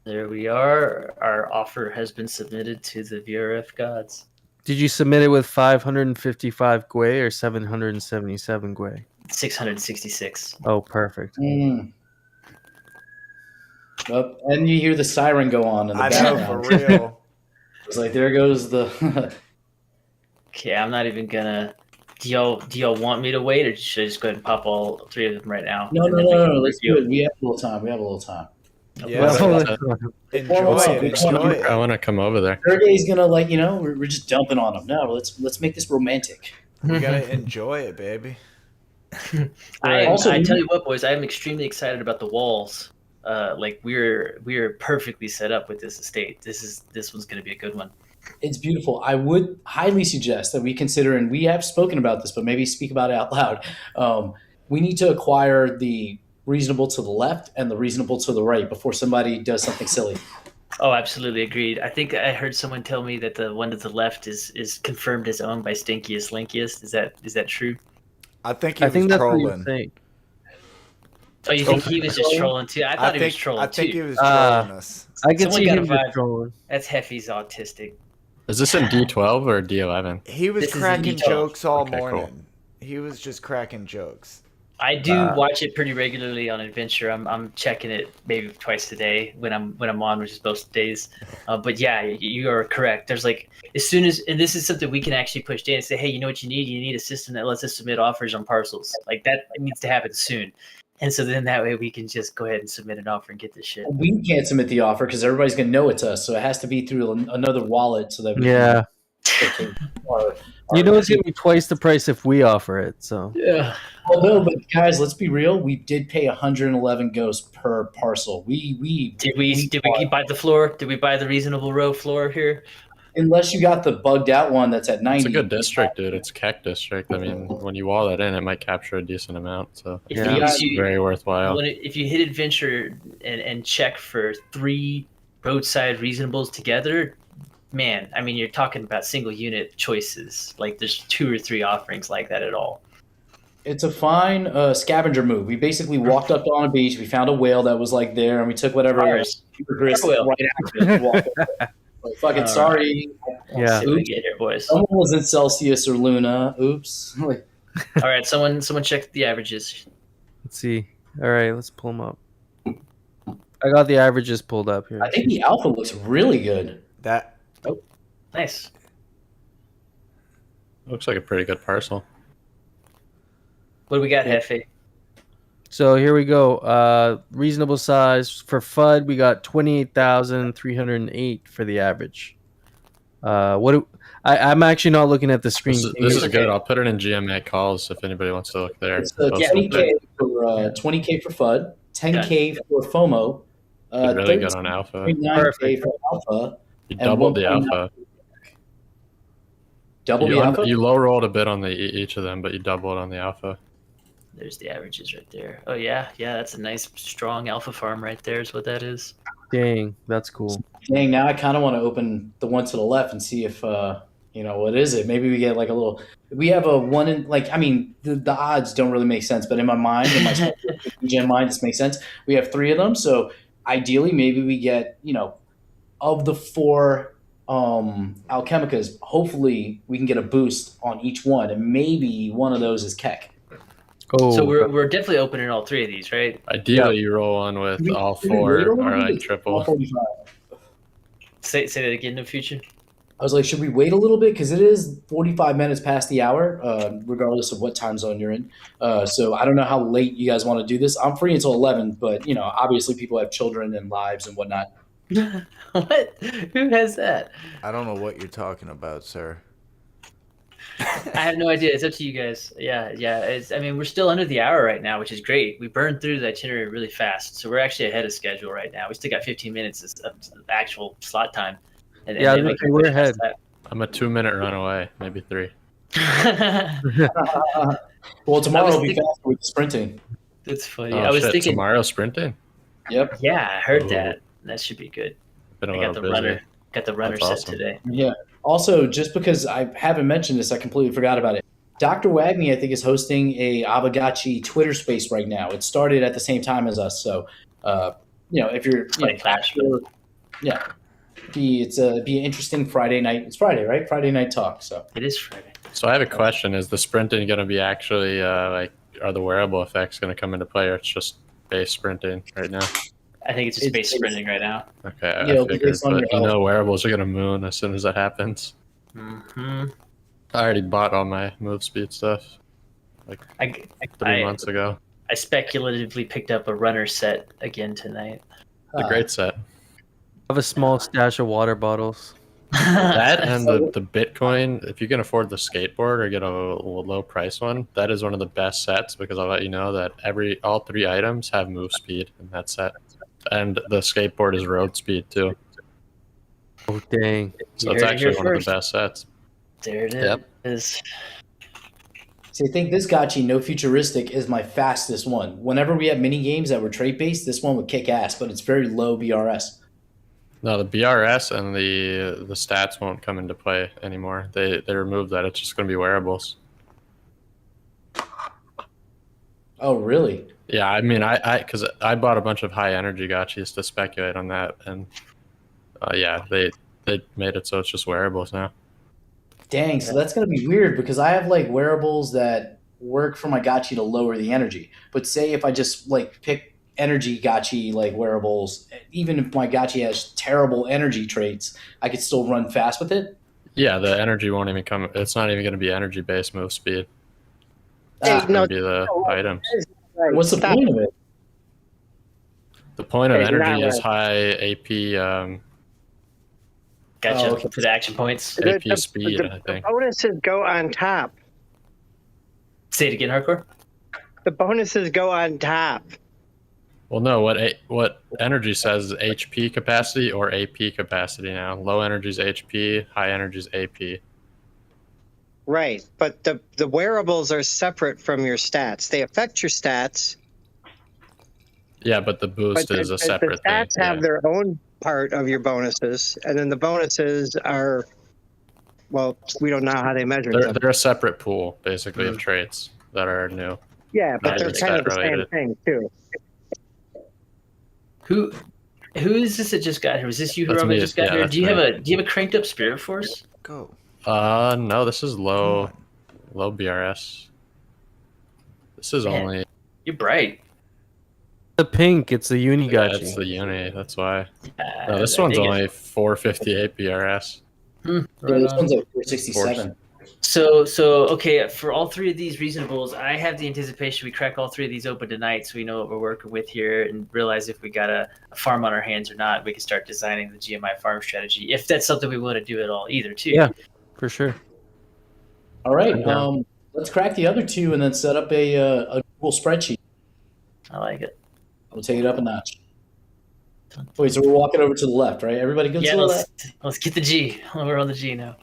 There we are. Our offer has been submitted to the VRF gods. Did you submit it with 555 Gwei or 777 Gwei? 666. Oh, perfect. Mm. Oh, and you hear the siren go on in the I know, background. for real. It's like there goes the. Okay, I'm not even gonna. Do y'all want me to wait, or should I just go ahead and pop all 3 of them right now? No, And no, then we no, can no. Let's review do it. We have a little time. Yeah, Well, enjoy it. Enjoy I it. want to come over there. Sergey's gonna we're just dumping on him. No, let's make this romantic. We gotta enjoy it, baby. I Also- tell you what, boys, I am extremely excited about the walls. We're perfectly set up with this estate. This one's gonna be a good one. It's beautiful. I would highly suggest that we consider, and we have spoken about this, but maybe speak about it out loud. We need to acquire the reasonable to the left and the reasonable to the right before somebody does something silly. Oh, absolutely agreed. I think I heard someone tell me that the one to the left is confirmed as owned by Stinkiest Linkiest. Is that true? I think he I was think that's what you trolling. think. Oh, you think he was just trolling too? I thought he was trolling I think too. he was trolling us. I can Someone see got him a just vibe. trolling. That's Heffy's autistic. Is this in D12 or D11? He was This is cracking details. jokes all Okay, cool. morning. He was just cracking jokes. I do watch it pretty regularly on Adventure. I'm checking it maybe twice a day when I'm on, which is most days. But yeah, you are correct. There's like as soon as, and this is something we can actually push in and say, hey, you know what you need? You need a system that lets us submit offers on parcels. Like that needs to happen soon. And so then that way we can just go ahead and submit an offer and get this shit. We can't submit the offer because everybody's going to know it's us. So it has to be through another wallet so that we Yeah. can You know it's gonna be twice the price if we offer it. So Yeah. Although, but guys, let's be real. We did pay 111 ghosts per parcel. Did we buy the floor? Did we buy the reasonable row floor here? Unless you got the bugged out one that's at 90. It's a good district, dude. It's Keck district. I mean, when you wall that in, it might capture a decent amount. So If Yeah. it's very worthwhile. If you hit Adventure and check for 3 roadside reasonables together, man, I mean, you're talking about single unit choices. Like there's 2 or 3 offerings like that at all. It's a fine scavenger move. We basically walked up on a beach. We found a whale that was like there, and we took whatever Ours. grist Our whale. right after it. And walked away. Like, fucking sorry. Yeah. See what we get here, boys. Someone was in Celsius or Luna. Oops. Like, All right, someone check the averages. let's see. All right, let's pull them up. I got the averages pulled up here. I think the alpha looks really good. That Nice. Looks like a pretty good parcel. What do we got, Hefe? So here we go. Reasonable size for FUD. We got 28,308 for the average. I'm actually not looking at the screen. This is okay. good. I'll put it in GMA calls if anybody wants to look there. It's Post it 20K for 20K for FUD, 10K for FOMO, there. Really good on alpha. 39K for alpha. You and doubled the 1.9 alpha. Double the alpha. You low rolled a bit on each of them, but you doubled on the alpha. There's the averages right there. Oh yeah, that's a nice strong alpha farm right there. Is what that is. Dang, that's cool. Dang, now I kind of want to open the one to the left and see if what is it? Maybe we get like a little. We have a one in like. I mean, the odds don't really make sense, but in my mind, in my gen mind, this makes sense. We have 3 of them, so ideally, maybe we get of the 4 alchemicas. Hopefully, we can get a boost on each one, and maybe one of those is Keck. Oh, So we're definitely opening all 3 of these, right? Ideally, you roll one with all 4 or like triple. 45. Say that again in the future. I was like, should we wait a little bit? Because it is 45 minutes past the hour, regardless of what time zone you're in. So I don't know how late you guys want to do this. I'm free until 11, but, obviously people have children and lives and whatnot. What? Who has that? I don't know what you're talking about, sir. I have no idea. It's up to you guys. Yeah. I mean, we're still under the hour right now, which is great. We burned through the itinerary really fast, so we're actually ahead of schedule right now. We still got 15 minutes of actual slot time. And then we can we're push past ahead. I'm a 2-minute run away, maybe 3. that. Well, tomorrow I was will be thinking- faster with sprinting. That's funny. Oh, I was shit, thinking. tomorrow sprinting. Yep. Yeah, I heard Ooh. that. That should be good. Been a I little got the busy. runner. Got the runner That's set awesome. today. Yeah. Also, just because I haven't mentioned this, I completely forgot about it. Dr. Wagney, I think, is hosting a Aavegotchi Twitter space right now. It started at the same time as us. So, if you're, Like Flash. be an interesting Friday night. It's Friday, right? Friday night talk. So It is Friday. So I have a question: is the sprinting going to be actually are the wearable effects going to come into play, or it's just base sprinting right now? I think it's just base sprinting right now. Okay, Yeah, I it'll be figured, based on but your health. wearables are going to moon as soon as that happens. Mm-hmm. I already bought all my move speed stuff I 3 months ago. I speculatively picked up a runner set again tonight. It's a great set. I have a small stash of water bottles. That and the Bitcoin, if you can afford the skateboard or get a low price one, that is one of the best sets because I'll let you know that all 3 items have move speed in that set. And the skateboard is road speed too. Oh dang! So You it's heard it actually here one of first. the best sets. There it Yep. is. See, I think this Gotchi, no futuristic, is my fastest one. Whenever we have mini games that were trait based, this one would kick ass, but it's very low BRS. No, the BRS and the stats won't come into play anymore. They removed that. It's just going to be wearables. Oh, really? Yeah, I mean, because I bought a bunch of high energy gotchis to speculate on that, and they made it so it's just wearables now. Dang, so that's going to be weird because I have like wearables that work for my Gotchi to lower the energy. But say if I just like pick energy Gotchi like wearables, even if my Gotchi has terrible energy traits, I could still run fast with it. Yeah, the energy won't even come. It's not even going to be energy based move speed. Ah, It's going to be the items. Right, what's the stop. point of it? The point of Hey, not energy is right. high AP Gotcha. Oh, okay. For the action points. AP speed, I The think. bonuses go on top. Say it again, hardcore. The bonuses go on top. Well, no. What energy says is HP capacity or AP capacity now. Low energy is HP. High energy is AP. Right, but the wearables are separate from your stats. They affect your stats, Yeah, but the but boost is a separate the thing. stats have their own part of your bonuses, and then the bonuses are, well, we don't know how they measure them. They're a separate pool, basically, of traits that are new. Yeah, but not they're even kind of the stat same related. thing too. Who is this that just got here? Was this you, That's Hiromi, me. just got Yeah, here? that's Do you me. have a cranked up spirit force? Go. No, this is low BRS. This is Man. only You're bright. The pink, it's the yeah, Unigachi. it's the uni. That's why. No, I this one's dig it. only 458 BRS. Yeah, Right this on. one's like 467. So okay, for all three of these reasonables, I have the anticipation we crack all three of these open tonight, so we know what we're working with here, and realize if we got a farm on our hands or not. We can start designing the GMI farm strategy, if that's something we want to do at all, either too. Yeah. For sure. All right, I'm down. let's crack the other two and then set up a Google spreadsheet. I like it. We'll take it up a notch. Wait, so we're walking over to the left, right? Everybody go Yeah, to the left. let's get the G. We're on the G now.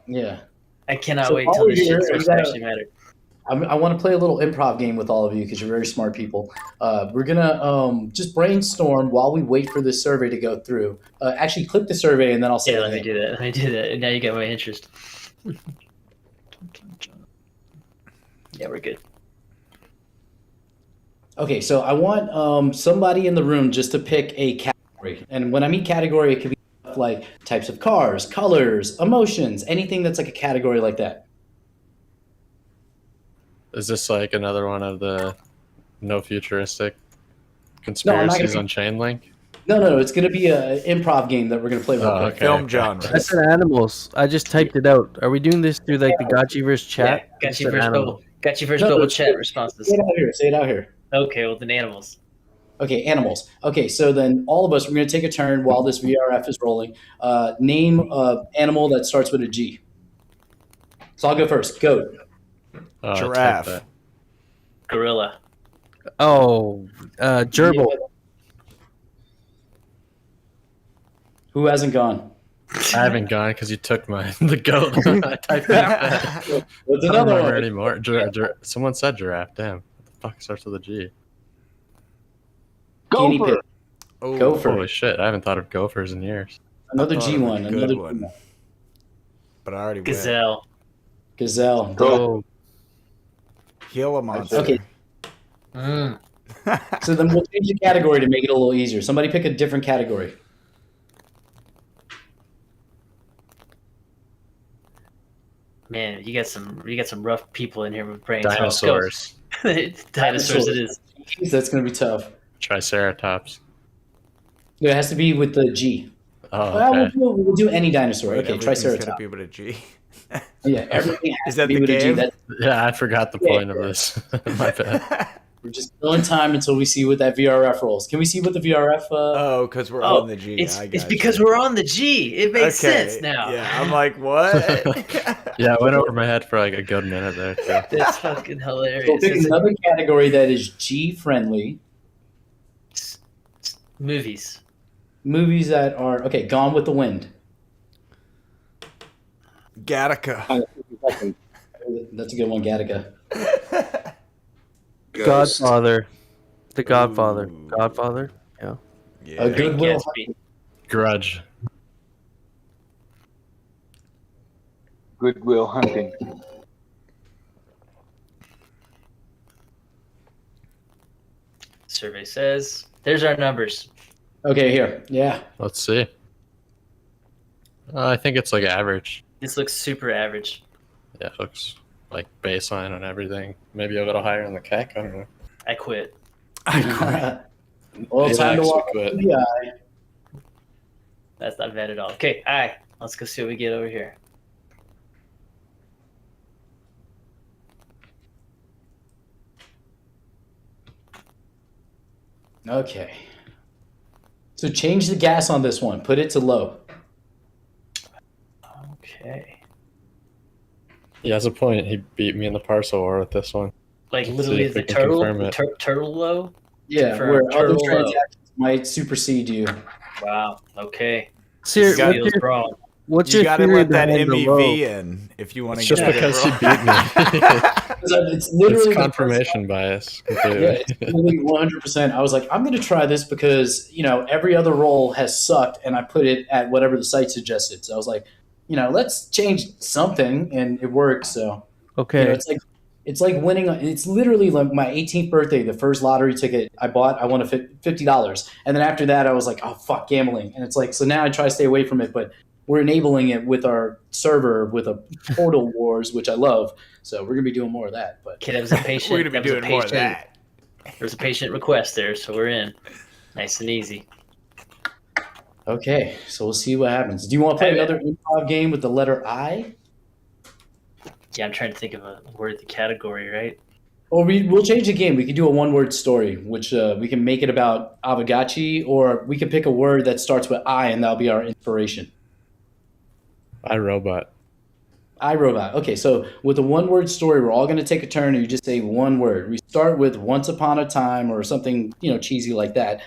Yeah. I cannot So wait while till we're this here, shit starts we to gotta- actually matter. I want to play a little improv game with all of you because you're very smart people. We're gonna just brainstorm while we wait for this survey to go through. Actually, click the survey and then I'll say. Yeah, the let me name. do that. Let me do that. And now you got my interest. Yeah, we're good. Okay, so I want somebody in the room just to pick a category, and when I mean category, it could be stuff like types of cars, colors, emotions, anything that's like a category like that. Is this like another one of the no futuristic gonna conspiracies be- on Chainlink? No, it's gonna be an improv game that we're gonna play real Oh, quick. okay. Film genre. I said animals. I just typed it out. Are we doing this through like the Gotchiverse chat? Yeah, I said Gotchiverse animal. bubble. Gotchiverse No, bubble it's- chat responses. Say it out here. Say it out here. Okay, well then animals. Okay, animals. Okay, so then all of us, we're going to take a turn while this VRF is rolling. Name an animal that starts with a G. So I'll go first. Goat. Oh, I typed Giraffe. that. Gorilla. Oh, gerbil. Who hasn't gone? I haven't gone because you took the goat. I typed that. What's I don't another remember one? anymore. Someone said giraffe. Damn. What the fuck starts with a G? Guinea Gopher. pig. Oh, Gopher. Holy shit. I haven't thought of gophers in years. Another I thought G of a one. good Another one. G one. But I already went. Gazelle. Gazelle. Oh, Gila monster. Okay. Mm. So then we'll change the category to make it a little easier. Somebody pick a different category. Man, you got some rough people in here with brains. So let's go. Dinosaurs. Dinosaurs it is. Jeez, that's going to be tough. Triceratops. It has to be with the G. Oh, Well, okay. we'll do any dinosaur. Wait, Okay, everything's gonna Triceratops. be with a G. Yeah, everything has Is to that be the with a G. game? That, Yeah, I forgot the point of this. My bad. we're just killing time until we see what that VRF rolls. Can we see what the VRF? Oh, because we're Oh, on the G. It's I it's got because you. we're on the G. It makes Okay, sense now. Yeah, I'm like, what? Yeah, I went over my head for like a good minute there, too. That's fucking hilarious. So pick It's another category that is G friendly. movies. Movies that are okay. Gone with the Wind. Gattaca. That's a good one, Gattaca. Godfather. The Godfather. Ooh. Godfather. Yeah. Yeah. A Goodwill. Gatsby. Grudge. Goodwill Hunting. Survey says there's our numbers. Okay, here. Yeah. Let's see. I think it's like average. This looks super average. Yeah, it looks like baseline on everything. Maybe a little higher on the CAC. I don't know. I quit. Well, time to Relax, walk. we quit. Yeah. That's not bad at all. Okay, all right. Let's go see what we get over here. Okay. So change the gas on this one. Put it to low. Okay. He has a point. He beat me in the Parcel war with this one. Like See literally if we the can turtle, confirm it. turtle low. Yeah, Confirm. where other Turtle low. transactions might supersede you. Wow. Okay. Sir, This feels wrong. what's You your gotta theory let that behind the MEV low? in if you want to It's get just it because he wrong. beat me. It's literally It's confirmation bias. Completely. Yeah, it's literally 100%. I was like, I'm going to try this because, every other roll has sucked, and I put it at whatever the site suggested. So I was like, let's change something, and it worked. So, Okay. it's like winning. It's literally like my 18th birthday, the first lottery ticket I bought, I won $50. And then after that, I was like, oh, fuck, gambling. And it's like, so now I try to stay away from it, but we're enabling it with our server with a Portal Wars, which I love. So we're going to be doing more of that. But Okay, that was a patient. We're gonna be that was a doing more of patient- that. There was a patient request there, so we're in. Nice and easy. okay, so we'll see what happens. Do you want to play another improv game with the letter I? Yeah, I'm trying to think of a word, the category, right? Or we'll change the game. We could do a one-word story, which we can make it about Aavegotchi, or we could pick a word that starts with I, and that'll be our inspiration. iRobot. iRobot. Okay, so with a one-word story, we're all going to take a turn, and you just say one word. We start with "once upon a time" or something, cheesy like that.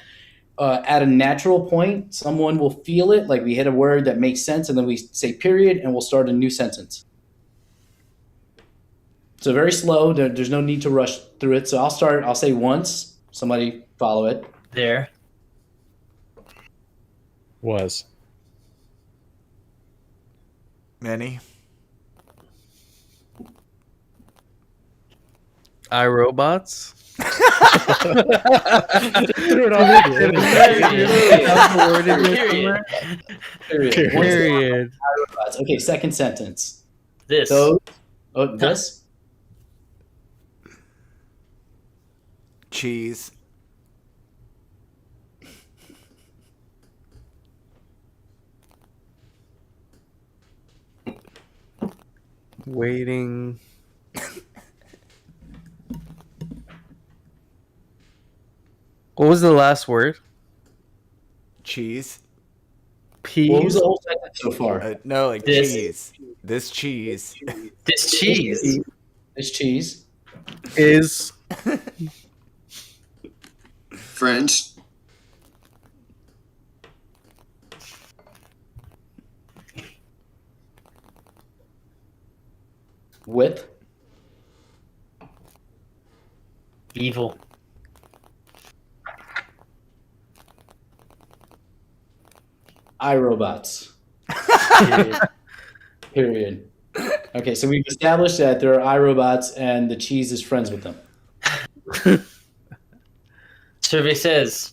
At a natural point, someone will feel it, like we hit a word that makes sense, and then we say period, and we'll start a new sentence. So very slow. There's no need to rush through it. So I'll start. I'll say once. Somebody follow it. There. Was. Many. iRobots. Period. Period. Okay, second sentence. This. This? Cheese. Waiting. What was the last word? Cheese. Peas. What was the whole sentence so far? No, like This. cheese. This cheese. This cheese. This cheese. Is French. With. Evil. iRobots. Period. Okay, so we've established that there are iRobots and the cheese is friends with them. Survey says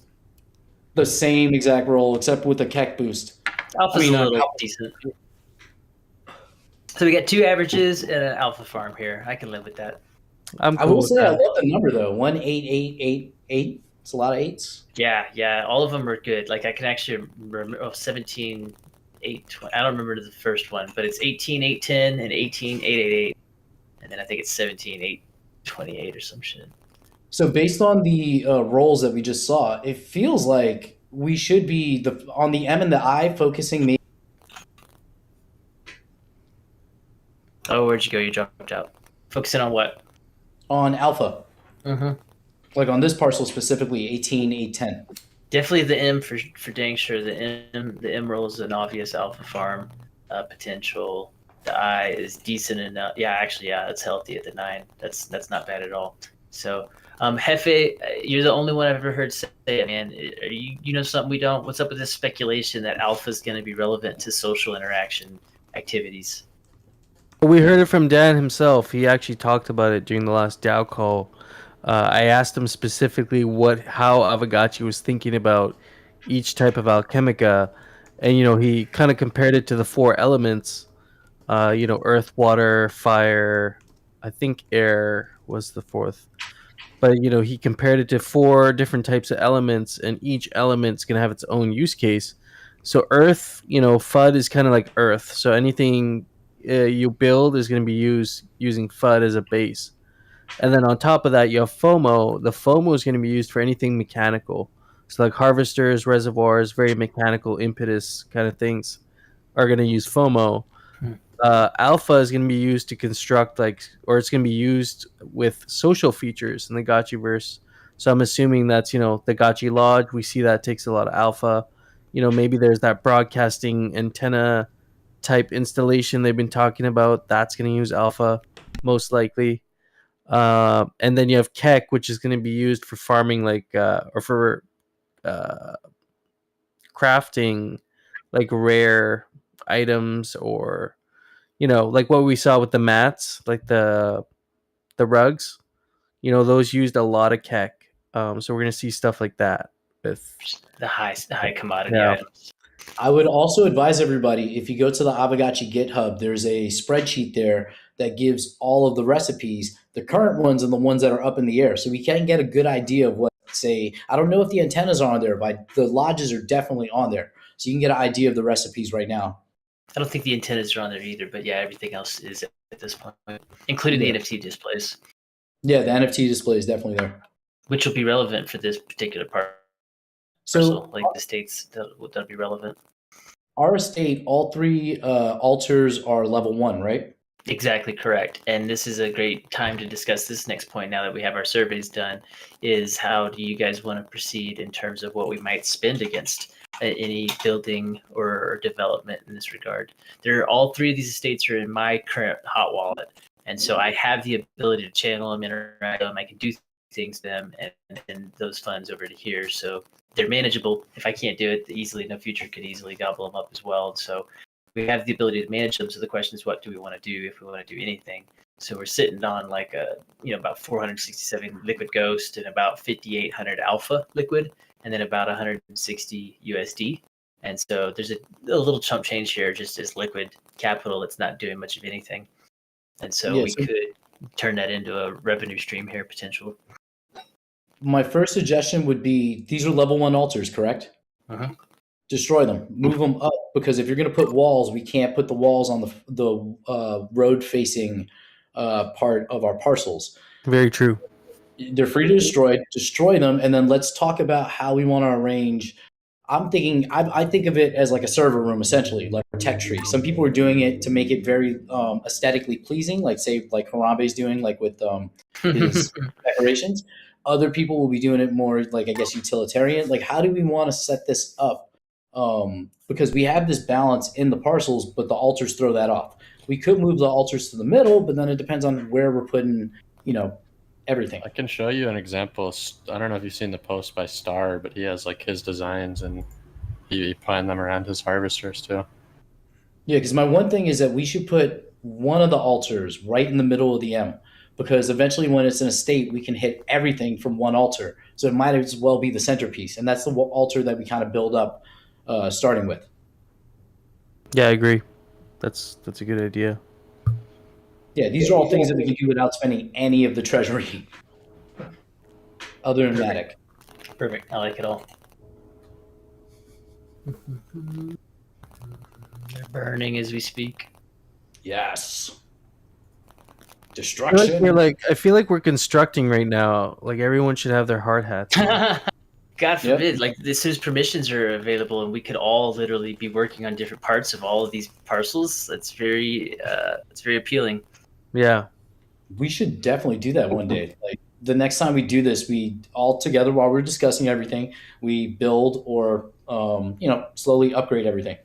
The same exact role, except with a keck boost. alpha's I mean, a little alpha. decent. So we got 2 averages and an alpha farm here. I can live with that. I'm I cool will with say I that. love the number though. 18888. It's a lot of eights. Yeah, all of them are good. Like I can actually remember 17, 8, 20. I don't remember the first one, but it's 18, 8, 10, and 18, 8, 8, 8. And then I think it's 17, 8, 28 or some shit. So based on the rolls that we just saw, it feels like we should be on the M and the I focusing maybe Oh, where'd you go? You dropped out. Focusing on what? on alpha. Mm-hmm. Like on this parcel specifically, 18, 8, 10. Definitely the M for dang sure. The M roll is an obvious alpha farm potential. The I is decent enough. Yeah, actually, yeah, that's healthy at the 9. That's not bad at all. So, Hefe, you're the only one I've ever heard say it, man. Are you know something we don't? What's up with this speculation that alpha is going to be relevant to social interaction activities? We heard it from Dan himself. He actually talked about it during the last DAO call. I asked him specifically how Aavegotchi was thinking about each type of alchemica, and he kind of compared it to the 4 elements. Earth, water, fire. I think air was the fourth. But he compared it to 4 different types of elements, and each element's gonna have its own use case. So Earth, FUD is kind of like Earth. So anything you build is gonna be used using FUD as a base. And then on top of that, you have FOMO. The FOMO is going to be used for anything mechanical. So like harvesters, reservoirs, very mechanical impetus kind of things are going to use FOMO. Alpha is going to be used to construct or it's going to be used with social features in the Gotchiverse. So I'm assuming that's the Gotchi Lodge. We see that takes a lot of alpha. Maybe there's that broadcasting antenna type installation they've been talking about. That's going to use alpha, most likely. And then you have Keck, which is going to be used for farming, or for crafting, like rare items, or like what we saw with the mats, like the rugs. Those used a lot of Keck. So we're going to see stuff like that with The high commodity Yeah. items. I would also advise everybody, if you go to the Aavegotchi GitHub, there's a spreadsheet there that gives all of the recipes, the current ones and the ones that are up in the air. So we can get a good idea of what, say, I don't know if the antennas are on there, but the lodges are definitely on there. So you can get an idea of the recipes right now. I don't think the antennas are on there either, but yeah, everything else is at this point, including the NFT displays, Yeah, the NFT display is definitely there. which will be relevant for this particular parcel. So Like the states, that'll be relevant. our estate, all 3 altars are level 1, right? Exactly correct. And this is a great time to discuss this next point now that we have our surveys done, is how do you guys want to proceed in terms of what we might spend against any building or development in this regard. All 3 of these estates are in my current hot wallet. And so I have the ability to channel them, interact them, I can do things to them and those funds over to here. So they're manageable. If I can't do it easily, no future could easily gobble them up as well. And so we have the ability to manage them. So the question is, what do we want to do if we want to do anything? So we're sitting on about 467 liquid ghost and about 5,800 alpha liquid, and then about 160 USD. And so there's a little chump change here, just as liquid capital that's not doing much of anything. And so we could turn that into a revenue stream here, potential. My first suggestion would be, these are level 1 altars, correct? Uh-huh. Destroy them, move them up, because if you're going to put walls, we can't put the walls on the road-facing part of our parcels. Very true. They're free to destroy them, and then let's talk about how we want to arrange. I'm thinking, I think of it as like a server room, essentially, like a tech tree. Some people are doing it to make it very aesthetically pleasing, like Harambe's doing, like with his decorations. Other people will be doing it more like, I guess, utilitarian. Like, how do we want to set this up? Because we have this balance in the parcels, but the altars throw that off. We could move the altars to the middle, but then it depends on where we're putting, everything. I can show you an example. I don't know if you've seen the post by Star, but he has like his designs and he planned them around his harvesters too. Yeah, because my one thing is that we should put one of the altars right in the middle of the M, because eventually when it's in a state, we can hit everything from one altar. So it might as well be the centerpiece, and that's the altar that we kind of build up, starting with. Yeah, I agree. That's a good idea. Yeah, these are all things that we can do without spending any of the treasury, other than Matic. Perfect. I like it all. They're burning as we speak. Yes. I Destruction. feel like we're constructing right now. Like everyone should have their hard hats on. God forbid, like this is permissions are available and we could all literally be working on different parts of all of these parcels. That's very appealing. Yeah. We should definitely do that one day. Like the next time we do this, we all together, while we're discussing everything, we build or slowly upgrade everything.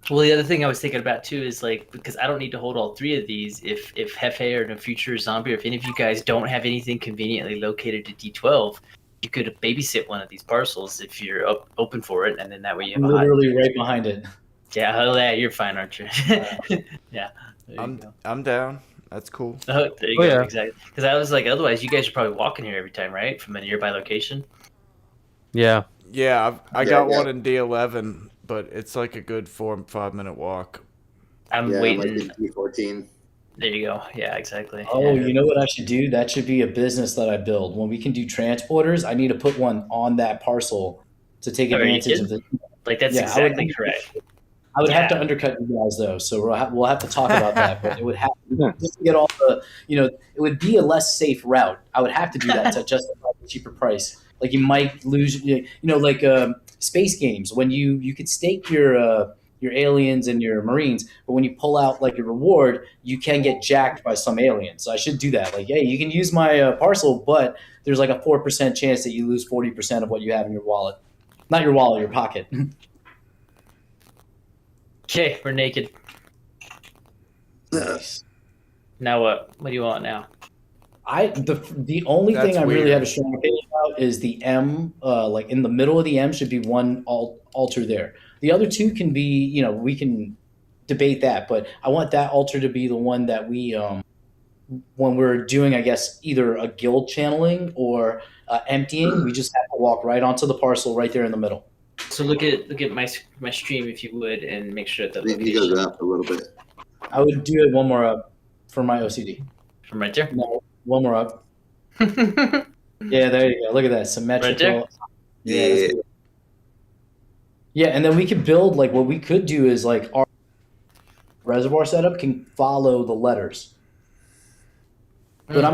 Well, the other thing I was thinking about too is because I don't need to hold all 3 of these. If Hefe or no future zombie, or if any of you guys don't have anything conveniently located to D12, you could babysit one of these parcels if you're open for it, and then that way you have literally right behind it. Yeah, hell yeah, you're fine, aren't you? Yeah. I'm down. That's cool. Oh, there you go. Yeah. Exactly. Because I was like, otherwise, you guys are probably walking here every time, right? From a nearby location. Yeah. Yeah, I got one in D11, but it's like a good 4 or 5 minute walk. I'm waiting. D14. There you go. Yeah, exactly. Oh, Yeah. you know what I should do? That should be a business that I build. When we can do transporters, I need to put one on that parcel to take Are you advantage of kidding? the. Like that's Yeah, exactly correct. I would have to Yeah. undercut you guys though, so we'll have to talk about that. But it would have just to get all the, it would be a less safe route. I would have to do that to justify the cheaper price. Like you might lose, like space games when you could stake your aliens and your marines, but when you pull out like your reward, you can get jacked by some aliens. So I should do that. Like, hey, you can use my parcel, but there's like a 4% chance that you lose 40% of what you have in your wallet, not your wallet, your pocket. Okay, we're naked. Nice. Now what? What do you want now? The only That's thing I really weird. have a strong opinion about is the M. Like in the middle of the M should be one altar there. The other two can be, we can debate that, but I want that altar to be the one that we, when we're doing, I guess, either a guild channeling or emptying, we just have to walk right onto the parcel right there in the middle. So look at my stream if you would, and make sure that I think he goes up a little bit. I would do it one more up for my OCD. from right there. No, one more up. Yeah, there you go. Look at that symmetrical. Right Yeah, that's good. Yeah, and then we could build like what we could do is like our reservoir setup can follow the letters. But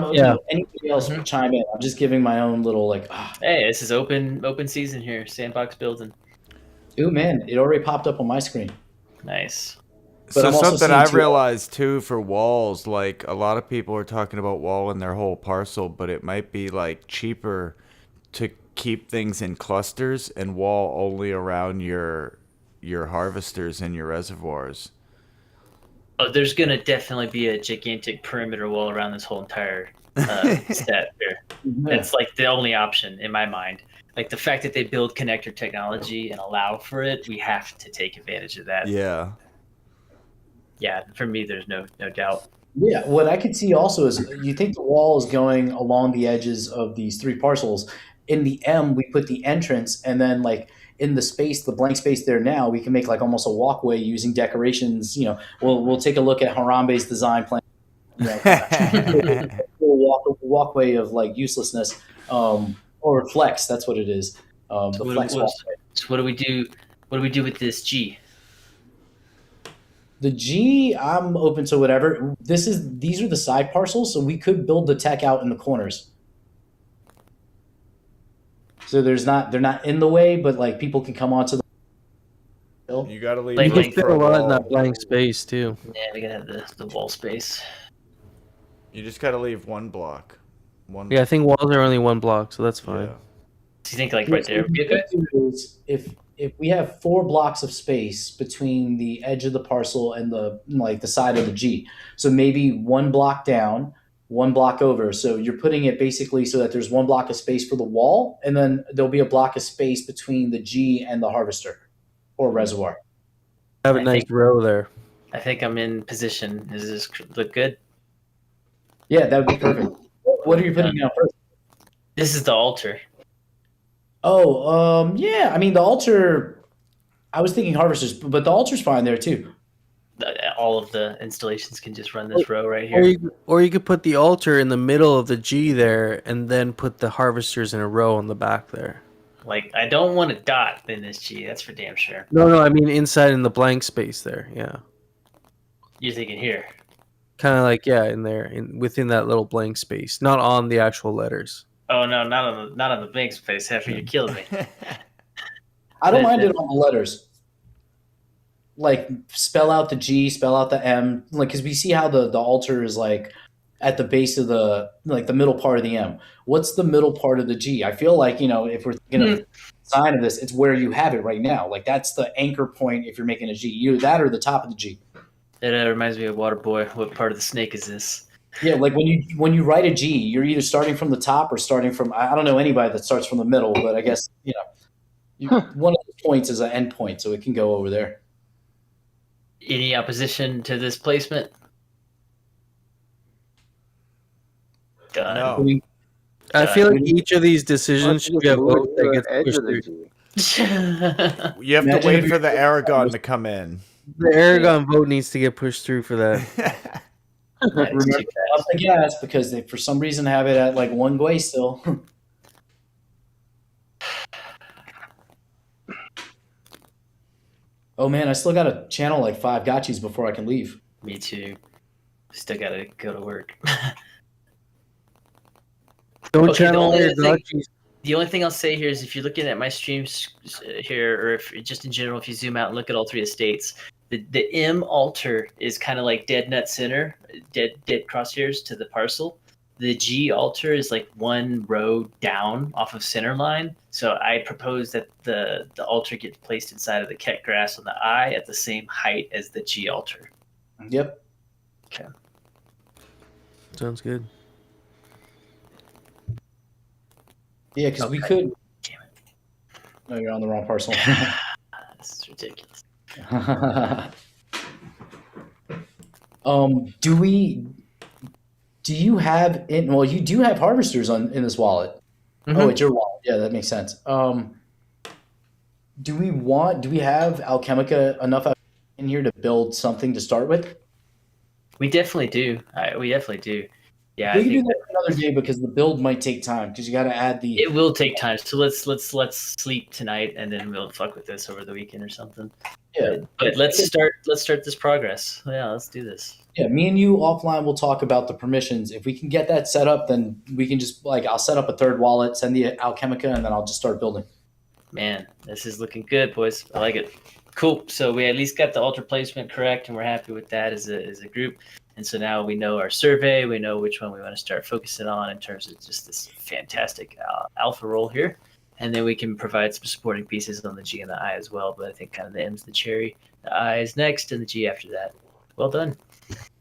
anybody else chime in. I'm just giving my own little like. Hey, this is open season here. Sandbox building. Ooh man, it already popped up on my screen. Nice. But So I'm also something seeing I've too- realized too for walls, like a lot of people are talking about wall in their whole parcel, but it might be like cheaper to keep things in clusters and wall only around your harvesters and your reservoirs. Oh, there's gonna definitely be a gigantic perimeter wall around this whole entire set here. Yeah. It's like the only option in my mind. Like the fact that they build connector technology and allow for it, we have to take advantage of that. Yeah. Yeah, for me, there's no doubt. Yeah, what I could see also is you think the wall is going along the edges of these three parcels. In the M, we put the entrance, and then like in the space, the blank space there now, we can make like almost a walkway using decorations. We'll take a look at Harambe's design plan. Walkway of like uselessness, or flex. That's what it is. The flex walkway. So what do we do? What do we do with this G? The G, I'm open to whatever. These are the side parcels, so we could build the tech out in the corners. So they're not in the way, but like people can come onto the. You gotta leave Like- You room can fit for a a lot in wall. that blank space too. Yeah, we gotta have the wall space. You just gotta leave one block. One. Yeah, I think walls are only one block, so that's fine. Yeah. Do you think like right there would be okay? If we have 4 blocks of space between the edge of the parcel and the side of the G, so maybe 1 block down, 1 block over. So you're putting it basically so that there's 1 block of space for the wall, and then there'll be a block of space between the G and the harvester or reservoir. Have a I nice think- row there. I think I'm in position. Does this look good? Yeah, that would be perfect. What are you putting down first? This is the altar. Oh, yeah. I mean, the altar. I was thinking harvesters, but the altar's fine there too. All of the installations can just run this row right Or here. you could put the altar in the middle of the G there, and then put the harvesters in a row on the back there. Like, I don't want a dot in this G. That's for damn sure. No, I mean inside in the blank space there. Yeah, You're thinking here. kind of like in there, within that little blank space, not on the actual letters. Oh no, not on the blank space. After you killed me. I don't mind it on the letters. Like spell out the G, spell out the M, like because we see how the altar is like at the base of the middle part of the M. What's the middle part of the G? I feel like if we're thinking of the design of this, it's where you have it right now. Like that's the anchor point if you're making a G. Either that or the top of the G. It reminds me of Waterboy. What part of the snake is this? Yeah, like when you write a G, you're either starting from the top or starting from. I don't know anybody that starts from the middle, but I guess one of the points is an end point, so it can go over there. Any opposition to this placement? Done. No. I feel like each of these decisions should be a vote that gets Edge pushed of the through. G. You have to Imagine wait if for you- the Aragon to come in. The Aragon vote needs to get pushed through for that. Remember too to up fast. the gas because they for some reason have it at like 1 gwei still. Oh man, I still got to channel like 5 gotchis before I can leave. Me too. Still gotta go to work. Don't Okay, channel all your gotchis. the only thing I'll say here is if you're looking at my streams here, or if just in general, if you zoom out and look at all 3 estates, the M altar is kind of like dead nut center, dead crosshairs to the parcel. The G altar is like 1 row down off of center line. So I propose that the altar gets placed inside of the ket grass on the I at the same height as the G altar. Yep. Okay. Sounds good. Yeah, because we could. No, you're on the wrong parcel. This is ridiculous. Do you have in? Well, you do have harvesters in this wallet. Mm-hmm. Oh, it's your wallet. Yeah, that makes sense. Do we have Alchemica enough in here to build something to start with? We definitely do. We definitely do. Yeah, We I can do think that another day because the build might take time because you got to add the. it will take time. So let's sleep tonight and then we'll fuck with this over the weekend or something. Yeah, But let's start this progress. Yeah, let's do this. yeah. Me and you offline will talk about the permissions. If we can get that set up, then we can just I'll set up a 3rd wallet, send the Alchemica, and then I'll just start building. Man, this is looking good, boys. I like it. Cool. So we at least got the altar placement correct, and we're happy with that as a group. And so now we know our survey. We know which one we want to start focusing on in terms of just this fantastic alpha role here. And then we can provide some supporting pieces on the G and the I as well. But I think kind of the M's the cherry, the I is next, and the G after that. Well done.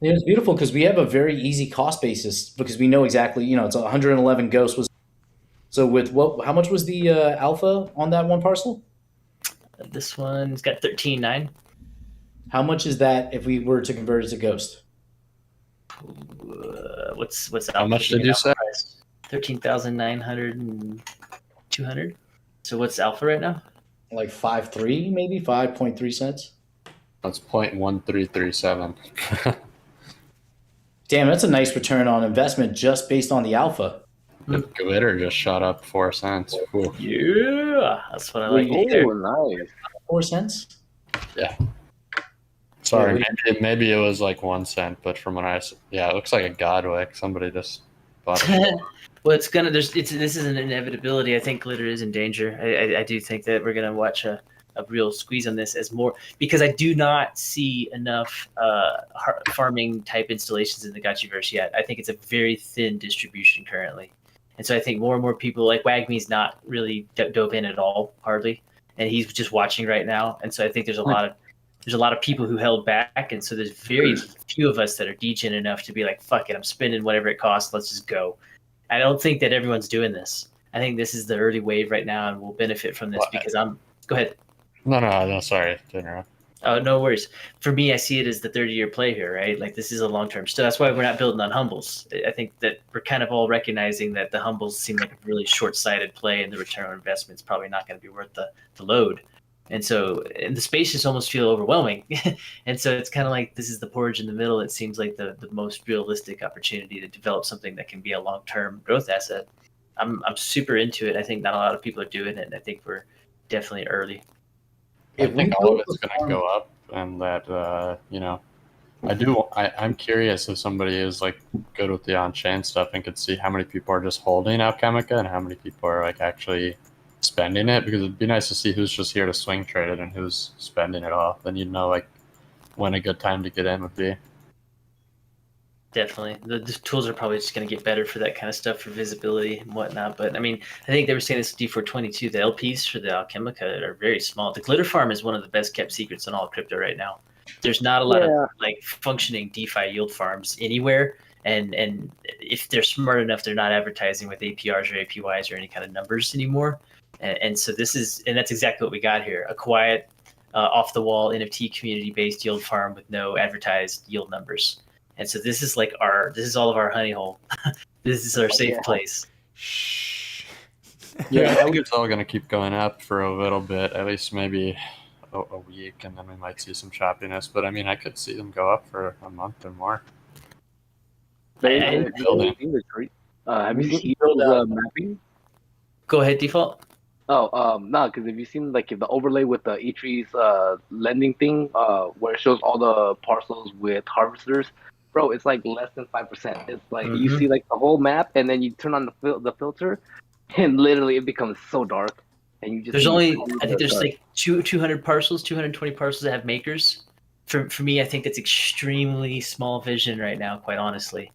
Yeah, it's beautiful because we have a very easy cost basis because we know exactly, it's 111 ghosts was. So with how much was the alpha on that one parcel? This one's got 13.9. How much is that if we were to convert it to ghost? What's How much did you say? 13,900 and 200. So what's alpha right now? Like 5.3, maybe 5.3 cents. That's 0.1337. Damn, that's a nice return on investment just based on the alpha. The glitter just shot up 4 cents. Ooh. Yeah, that's what I like to hear. Nice. 4 cents. Yeah. Sorry, maybe it was like 1 cent, but from when it looks like a Godwick. Somebody just bought it. Well, this is an inevitability. I think glitter is in danger. I do think that we're gonna watch a real squeeze on this as more because I do not see enough farming type installations in the Gotchiverse yet. I think it's a very thin distribution currently, and so I think more and more people like Wagme's not really dove in at all, hardly, and he's just watching right now. And so I think there's a lot of people who held back, and so there's very few of us that are degen enough to be like, fuck it, I'm spending whatever it costs, let's just go. I don't think that everyone's doing this. I think this is the early wave right now, and we'll benefit from this because go ahead. No, sorry to interrupt. Oh, no worries. For me, I see it as the 30-year play here, right? Like this is a long-term. So that's why we're not building on humbles. I think that we're kind of all recognizing that the humbles seem like a really short-sighted play, and the return on investment is probably not going to be worth the load. And so, the space just almost feel overwhelming. And so it's kind of like this is the porridge in the middle. It seems like the most realistic opportunity to develop something that can be a long-term growth asset. I'm super into it. I think not a lot of people are doing it, and I think we're definitely early. I think all of it's going to go up, and that I'm curious if somebody is like good with the on-chain stuff and could see how many people are just holding Alchemica and how many people are like actually spending it, because it'd be nice to see who's just here to swing trade it and who's spending it all. Then you'd know like when a good time to get in would be. Definitely. The tools are probably just going to get better for that kind of stuff, for visibility and whatnot. But I mean, I think they were saying this D422, the LPs for the Alchemica are very small. The glitter farm is one of the best kept secrets in all crypto right now. There's not a lot of like functioning DeFi yield farms anywhere. And if they're smart enough, they're not advertising with APRs or APYs or any kind of numbers anymore. And so that's exactly what we got here. A quiet, off the wall NFT community based yield farm with no advertised yield numbers. And so this is all of our honey hole. This is our safe place. Shh. Yeah, I think it's all going to keep going up for a little bit, at least maybe a week, and then we might see some choppiness. But I mean, I could see them go up for a month or more. I- Have you seen build Eagle's out- mapping? Go ahead, default. Oh, no, because if you've seen like if the overlay with the E-Tree's lending thing, where it shows all the parcels with harvesters, bro, it's like less than 5%. It's like you Mhm. see like the whole map, and then you turn on the filter, and literally it becomes so dark, and you just There's see only, all I think the there's dark. like 200 parcels, 220 parcels that have makers. For me, I think that's extremely small vision right now, quite honestly.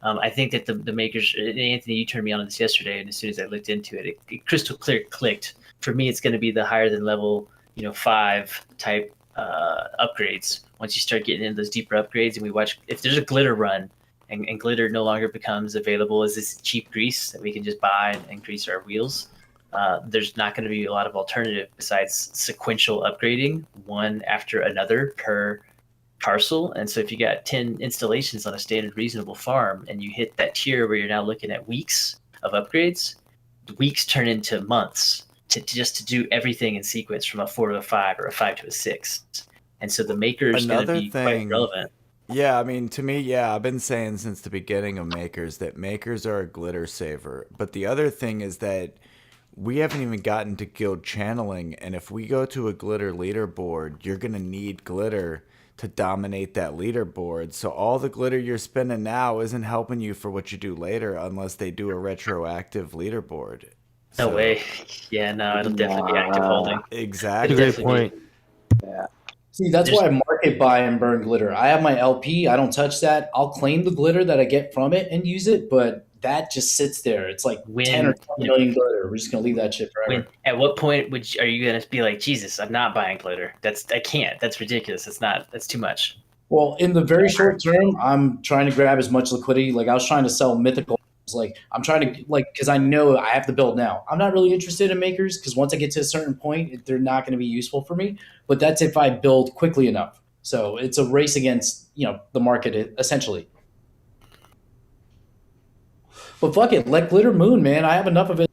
I think that the makers, Anthony, you turned me on to this yesterday, and as soon as I looked into it, it crystal clear clicked. For me, it's going to be the higher than level, 5 type upgrades. Once you start getting into those deeper upgrades, and we watch, if there's a glitter run, and glitter no longer becomes available as this cheap grease that we can just buy and grease our wheels, there's not going to be a lot of alternative besides sequential upgrading, one after another per parcel. And so if you got 10 installations on a standard reasonable farm and you hit that tier where you're now looking at weeks of upgrades, weeks turn into months to do everything in sequence from a 4 to a 5 or a 5 to a 6. And so the maker is going to Another be quite thing- relevant. Yeah, I mean, to me, yeah, I've been saying since the beginning of makers that makers are a glitter saver. But the other thing is that we haven't even gotten to guild channeling, and if we go to a glitter leaderboard, you're gonna need glitter to dominate that leaderboard. So all the glitter you're spending now isn't helping you for what you do later unless they do a retroactive leaderboard. No So- way. Yeah, no, it'll definitely be active holding. That's Exactly. a great Definitely. point. See, that's why I market buy and burn glitter. I have my LP. I don't touch that. I'll claim the glitter that I get from it and use it, but that just sits there. It's like When- 10 or 20 million glitter. We're just gonna leave that shit forever. At what point are you going to be like, Jesus, I'm not buying glitter? I can't. That's ridiculous. That's too much. Well, in the very short term, I'm trying to grab as much liquidity. Like I was trying to sell mythical. Like I'm trying to because I know I have to build now. I'm not really interested in makers because once I get to a certain point, they're not going to be useful for me. But that's if I build quickly enough. So it's a race against the market essentially. But fuck it, let glitter moon, man. I have enough of it.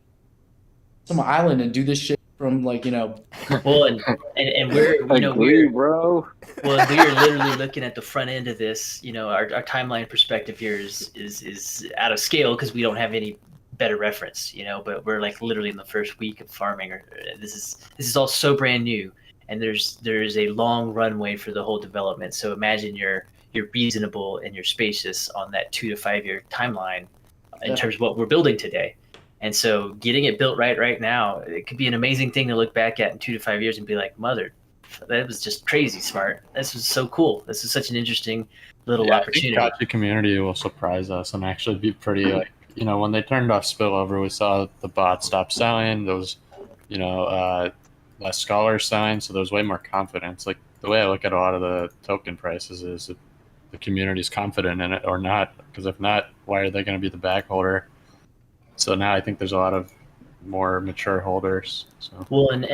Some island and do this shit from Well, and we're Agree, bro. well, we are literally looking at the front end of this. Our timeline perspective here is out of scale because we don't have any better reference. But we're like literally in the first week of farming. This is all so brand new, and there's a long runway for the whole development. So imagine you're reasonable and you're spacious on that 2 to 5 year timeline in terms of what we're building today. And so getting it built right now, it could be an amazing thing to look back at in 2 to 5 years and be like, mother, that was just crazy smart. This was so cool. This is such an interesting little opportunity. I think Gotchi community will surprise us and actually be pretty when they turned off spillover, we saw the bot stop selling, those, less scholars selling, so there's way more confidence. Like the way I look at a lot of the token prices is that the community's confident in it or not, because if not, why are they going to be the back holder? So now I think there's a lot of more mature holders. So well, and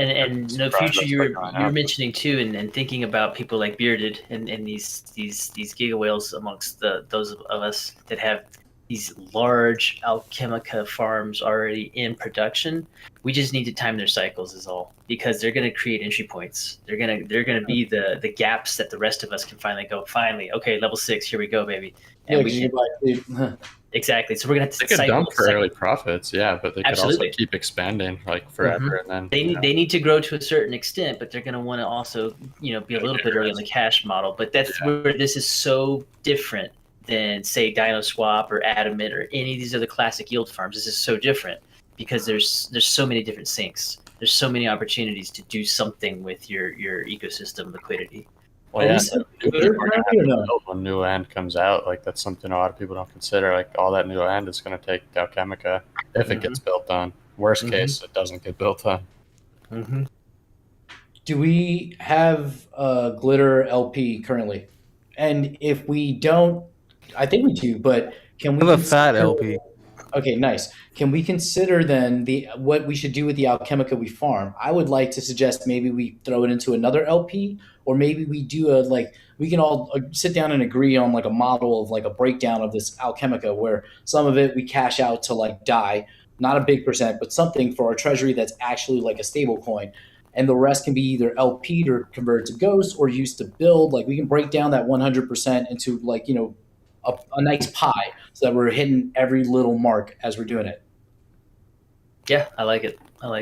the future you were up. mentioning too, and thinking about people like Bearded and these giga whales amongst those of us that have these large Alchemica farms already in production. We just need to time their cycles is all, because they're going to create entry points. They're going to be the gaps that the rest of us can finally okay, level 6, here we go, baby. And exactly. So we're gonna have to. They could dump for early profits, but they could also keep expanding like forever, and then they need to grow to a certain extent, but they're gonna want to also be a little bit early on the cash model. But that's where this is so different than say Dino Swap or Adamant or any of these other classic yield farms. This is so different because there's so many different sinks. There's so many opportunities to do something with your ecosystem liquidity. Well, when new land comes out, like that's something a lot of people don't consider. Like all that new land is going to take Alchemica if it gets built on. Worst case, it doesn't get built on. Do we have glitter LP currently? And if we don't, I think we do. But can we have a fat LP? Okay, nice. Can we consider then what we should do with the Alchemica we farm? I would like to suggest maybe we throw it into another LP, or maybe we do we can all sit down and agree on like a model of like a breakdown of this Alchemica where some of it we cash out to like DAI, not a big percent, but something for our treasury that's actually like a stable coin. And the rest can be either LP'd or converted to Ghost or used to build. Like we can break down that 100% into like, a nice pie. so that we're hitting every little mark as we're doing it. Yeah, I like it. Well,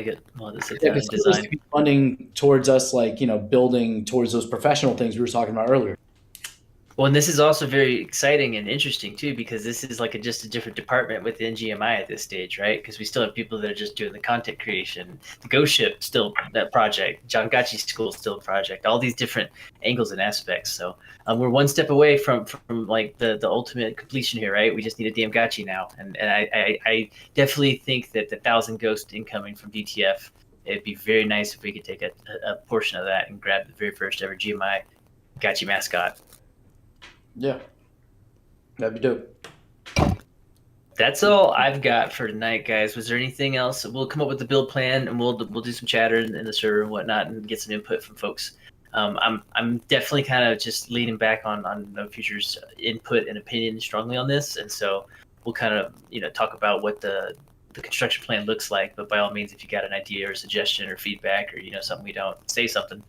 this is Yeah, down in because design. could be funding towards us, like, building towards those professional things we were talking about earlier. Well, and this is also very exciting and interesting too, because this is like just a different department within GMI at this stage, right? Because we still have people that are just doing the content creation, the Ghost Ship still that project, John Gotchi School still a project, all these different angles and aspects. So we're one step away from like the ultimate completion here, right? We just need a damn Gotchi now, and I definitely think that the 1,000 Ghost incoming from DTF, it'd be very nice if we could take a portion of that and grab the very first ever GMI Gotchi mascot. Yeah, that'd be dope. That's all I've got for tonight, guys. Was there anything else? We'll come up with the build plan, and we'll do some chatter in the server and whatnot, and get some input from folks. I'm definitely kind of just leaning back on No Future's input and opinion strongly on this, and so we'll kind of talk about what the construction plan looks like. But by all means, if you got an idea or a suggestion or feedback or something we don't, say something.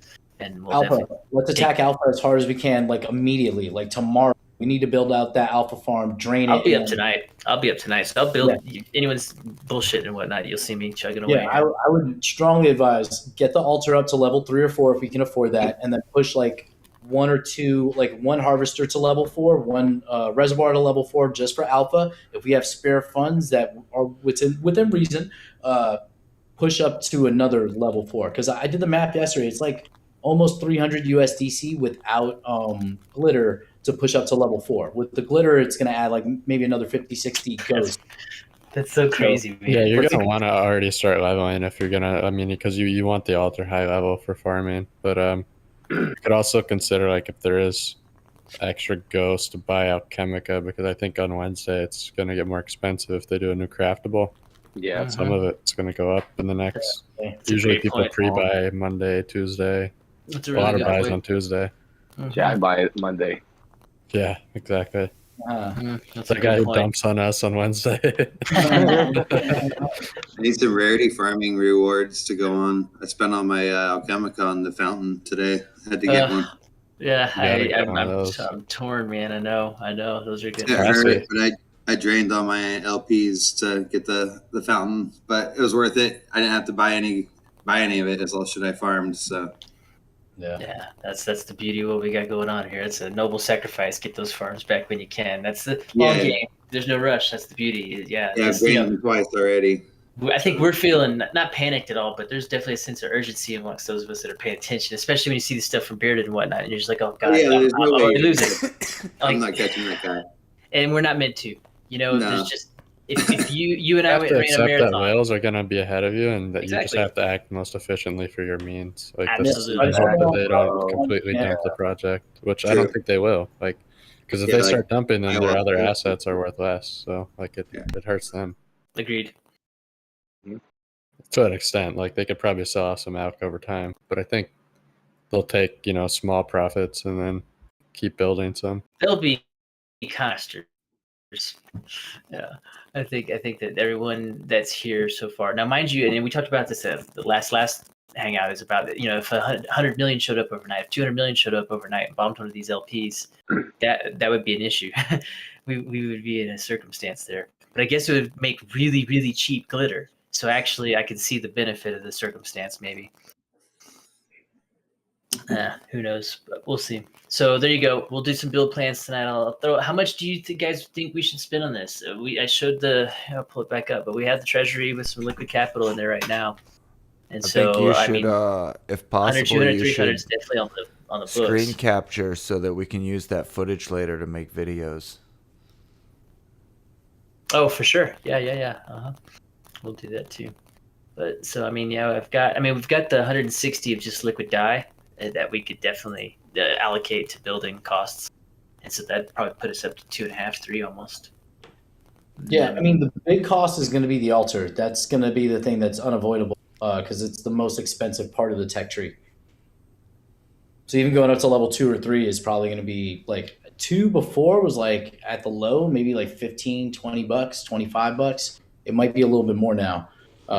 And we'll Alpha. Let's attack Alpha as hard as we can, like immediately, like tomorrow. We need to build out that Alpha farm, drain it. I'll be up tonight. So I'll build anyone's bullshit and whatnot. You'll see me chugging away. Yeah, I would strongly advise get the altar up to level 3 or 4 if we can afford that, and then push like one or two, like one harvester to level 4, one reservoir to level 4 just for Alpha. If we have spare funds that are within reason, push up to another level 4. Because I did the math yesterday. It's like almost 300 USDC without glitter to push up to level 4. With the glitter, it's going to add like maybe another 50, 60 ghosts. That's so crazy, man. Yeah, you're going to want to already start leveling if you're going to, because you want the altar high level for farming. But you could also consider, like, if there is extra ghosts to buy out Chemica, because I think on Wednesday it's going to get more expensive if they do a new craftable. Yeah. Some of it's going to go up in the next. Usually people pre-buy Monday, Tuesday. That's a lot of buys on Tuesday. Yeah, I buy it Monday. Yeah, exactly. That's the guy who dumps on us on Wednesday. I need some rarity farming rewards to go on. I spent all my Alchemica on the fountain today. I had to get one. Yeah, I'm torn, man. I know. Those are good. It hurt, but I drained all my LPs to get the fountain, but it was worth it. I didn't have to buy any of it as all should I farmed. So yeah, that's the beauty of what we got going on here. It's a noble sacrifice. Get those farms back when you can. That's the long game. There's no rush. That's the beauty. Yeah, I've drained them twice already. I think we're feeling not panicked at all, but there's definitely a sense of urgency amongst those of us that are paying attention, especially when you see the stuff from Bearded and whatnot, and you're just like, oh god, there's no way I'm losing. I'm not catching that guy. And we're not meant to. No. There's just if you and I have went to ran a accept marathon, that whales are going to be ahead of you, and that you just have to act most efficiently for your means. Like this, I hope that they don't completely dump the project, which I don't think they will. Like, because if they start dumping, then their other assets are worth less. So like it hurts them. Agreed. To an extent, like they could probably sell off some alk over time, but I think they'll take small profits and then keep building some. They'll be costers. Yeah, I think that everyone that's here so far. Now, mind you, and we talked about this at the last hangout, is about if 100 million showed up overnight, if 200 million showed up overnight and bombed one of these LPs, that would be an issue. we would be in a circumstance there. But I guess it would make really, really cheap glitter. So actually, I could see the benefit of the circumstance, maybe. Who knows? But we'll see. So there you go. We'll do some build plans tonight. I'll throw. How much do you guys think we should spend on this? I showed I'll pull it back up, but we have the treasury with some liquid capital in there right now. And I think you should, if possible, 200, you 300 should is definitely on the books. Screen capture so that we can use that footage later to make videos. Oh, for sure. Yeah. We'll do that too. But so we've got the 160 of just liquid dye that we could definitely allocate to building costs, and so that probably put us up to 2.5, 3 almost. Yeah, the big cost is going to be the altar. That's going to be the thing that's unavoidable because it's the most expensive part of the tech tree. So even going up to level 2 or 3 is probably going to be like 2 before was like at the low, maybe like 15, 20 bucks, 25 bucks. It might be a little bit more now.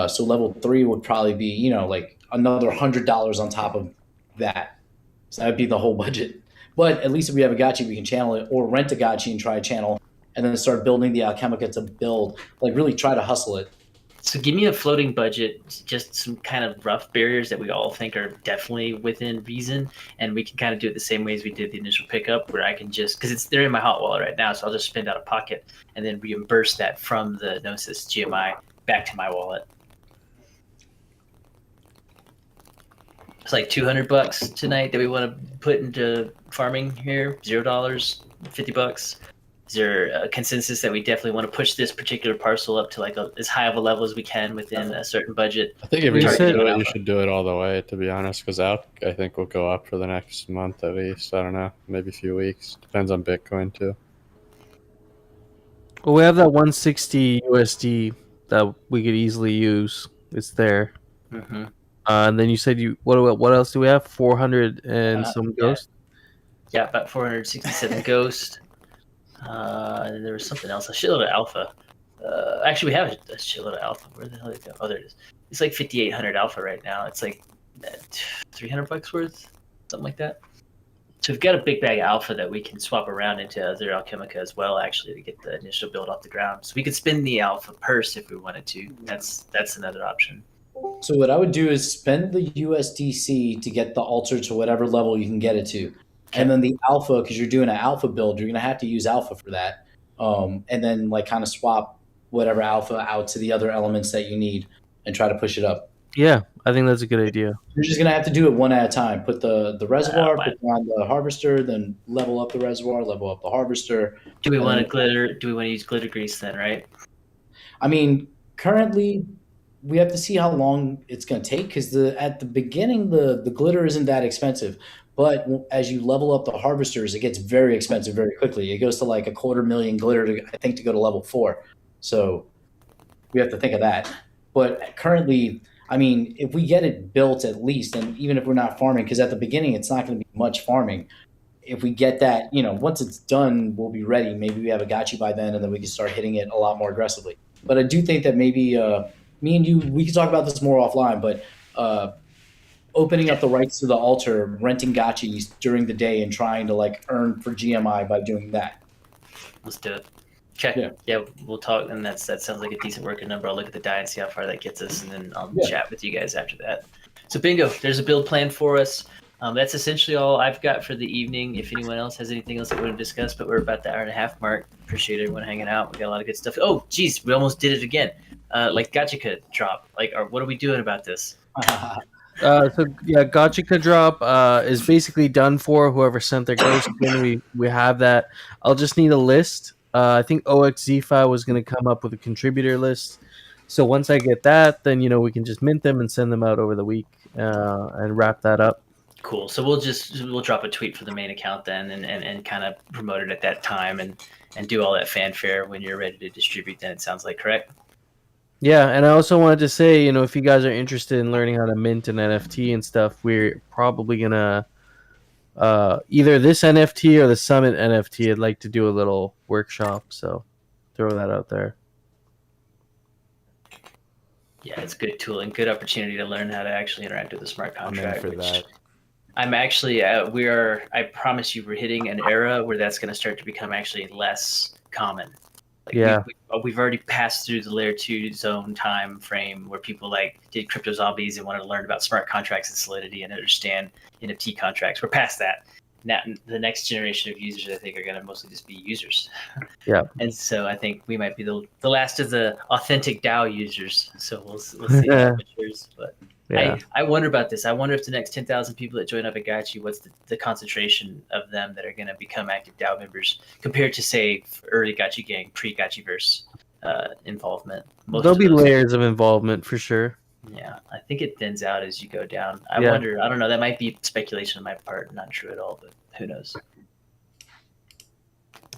So level 3 would probably be, like another $100 on top of that. So that would be the whole budget. But at least if we have a Gotchi, we can channel it or rent a Gotchi and try a channel and then start building the Alchemica to build, like really try to hustle it. So give me a floating budget, just some kind of rough barriers that we all think are definitely within reason, and we can kind of do it the same way as we did the initial pickup, where I can just, because they're in my hot wallet right now, so I'll just spend out of pocket and then reimburse that from the Gnosis GMI back to my wallet. It's like $200 tonight that we want to put into farming here. $0, $50. Is there a consensus that we definitely want to push this particular parcel up to like as high of a level as we can within a certain budget? I think if you're You going said- to do it, you should do it all the way, to be honest, because I think will go up for the next month at least. I don't know, maybe a few weeks. Depends on Bitcoin too. Well, we have that 160 USD that we could easily use. It's there. Mm-hmm. And then you said what else do we have? 400 and some yeah. ghost. Yeah, about 467 ghost. And then there was something else, a shitload of alpha. Actually, we have a shitload of alpha. Where the hell did it go? Oh, there it is. It's like 5,800 alpha right now. It's like $300 worth, something like that. So we've got a big bag of alpha that we can swap around into other Alchemica as well, actually, to get the initial build off the ground. So we could spend the alpha purse if we wanted to. That's another option. So what I would do is spend the USDC to get the altar to whatever level you can get it to. And then the alpha, because you're doing an alpha build, you're going to have to use alpha for that. And then like kind of swap whatever alpha out to the other elements that you need and try to push it up. Yeah, I think that's a good idea. You're just going to have to do it one at a time. Put the reservoir, put on the harvester, then level up the reservoir, level up the harvester. Do we want to glitter? Do we want to use glitter grease then, right? I mean, currently we have to see how long it's going to take because at the beginning the glitter isn't that expensive. But as you level up the harvesters, it gets very expensive very quickly. It goes to like $250,000 glitter, to go to level 4. So we have to think of that. But currently, I mean, if we get it built at least, and even if we're not farming, because at the beginning it's not going to be much farming. If we get that, once it's done, we'll be ready. Maybe we have a Gotchi by then, and then we can start hitting it a lot more aggressively. But I do think that maybe me and you, we can talk about this more offline, but opening up the rights to the altar, renting gotchis during the day, and trying to like earn for GMI by doing that. Let's do it. Okay. Yeah, we'll talk, and that sounds like a decent working number. I'll look at the die and see how far that gets us, and then I'll chat with you guys after that. So bingo, there's a build plan for us. That's essentially all I've got for the evening. If anyone else has anything else that we want to discuss, but we're about the hour-and-a-half mark. Appreciate everyone hanging out. We got a lot of good stuff. Oh, geez, we almost did it again. Like Gotchica drop. Like, what are we doing about this? Gotchica drop is basically done for. Whoever sent their ghost in, we have that. I'll just need a list. I think OXZFi was going to come up with a contributor list. So once I get that, then we can just mint them and send them out over the week and wrap that up. Cool. So we'll drop a tweet for the main account then and kind of promote it at that time and do all that fanfare when you're ready to distribute. Then it sounds like, correct? Yeah, and I also wanted to say, if you guys are interested in learning how to mint an NFT and stuff, we're probably gonna either this NFT or the Summit NFT. I'd like to do a little workshop, so throw that out there. Yeah, it's a good tool and good opportunity to learn how to actually interact with the smart contract. I'm in for that. I'm actually I promise you, we're hitting an era where that's going to start to become actually less common. Like we've already passed through the layer 2 zone time frame where people did crypto zombies and wanted to learn about smart contracts and Solidity and understand NFT contracts. We're past that. Now, the next generation of users, I think, are going to mostly just be users. Yeah. And so I think we might be the last of the authentic DAO users. So we'll see how it matures. But yeah. I wonder about this. I wonder if the next 10,000 people that join Aavegotchi, what's the concentration of them that are going to become active DAO members compared to, say, early Gotchi gang, pre-Gotchiverse involvement. There'll be layers of involvement for sure. Yeah, I think it thins out as you go down. I wonder. I don't know. That might be speculation on my part. Not true at all, but who knows?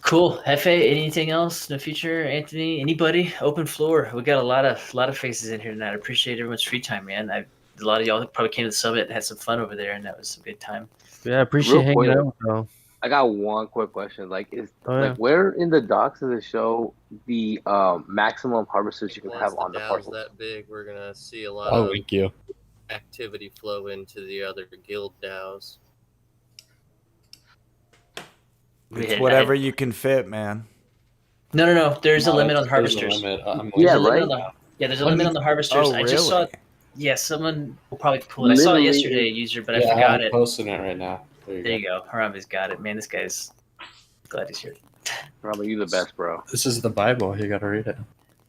Cool. Hefe, anything else in the future? Anthony, anybody? Open floor. We got a lot of faces in here tonight. I appreciate everyone's free time, man. A lot of y'all probably came to the summit and had some fun over there, and that was some good time. Yeah, I appreciate hanging out, though. I got one quick question. Where in the docs does it show the maximum harvesters you can have on the parcel? That big, we're gonna see a lot of activity flow into the other guild DAOs. It's whatever you can fit, man. No. There's a No, limit it's- on there's a harvesters. limit. I'm There's Yeah, a limit right? on the there's a limit on the harvesters. Oh, I just saw really? it. Yeah, someone will probably pull it. I saw it Literally, yesterday, user, but I yeah, forgot I'm it. posting it right now. There you There go. you go. Harambe's got it. Man, this guy's glad he's here. Probably you the best, bro. This is the Bible. You got to read it.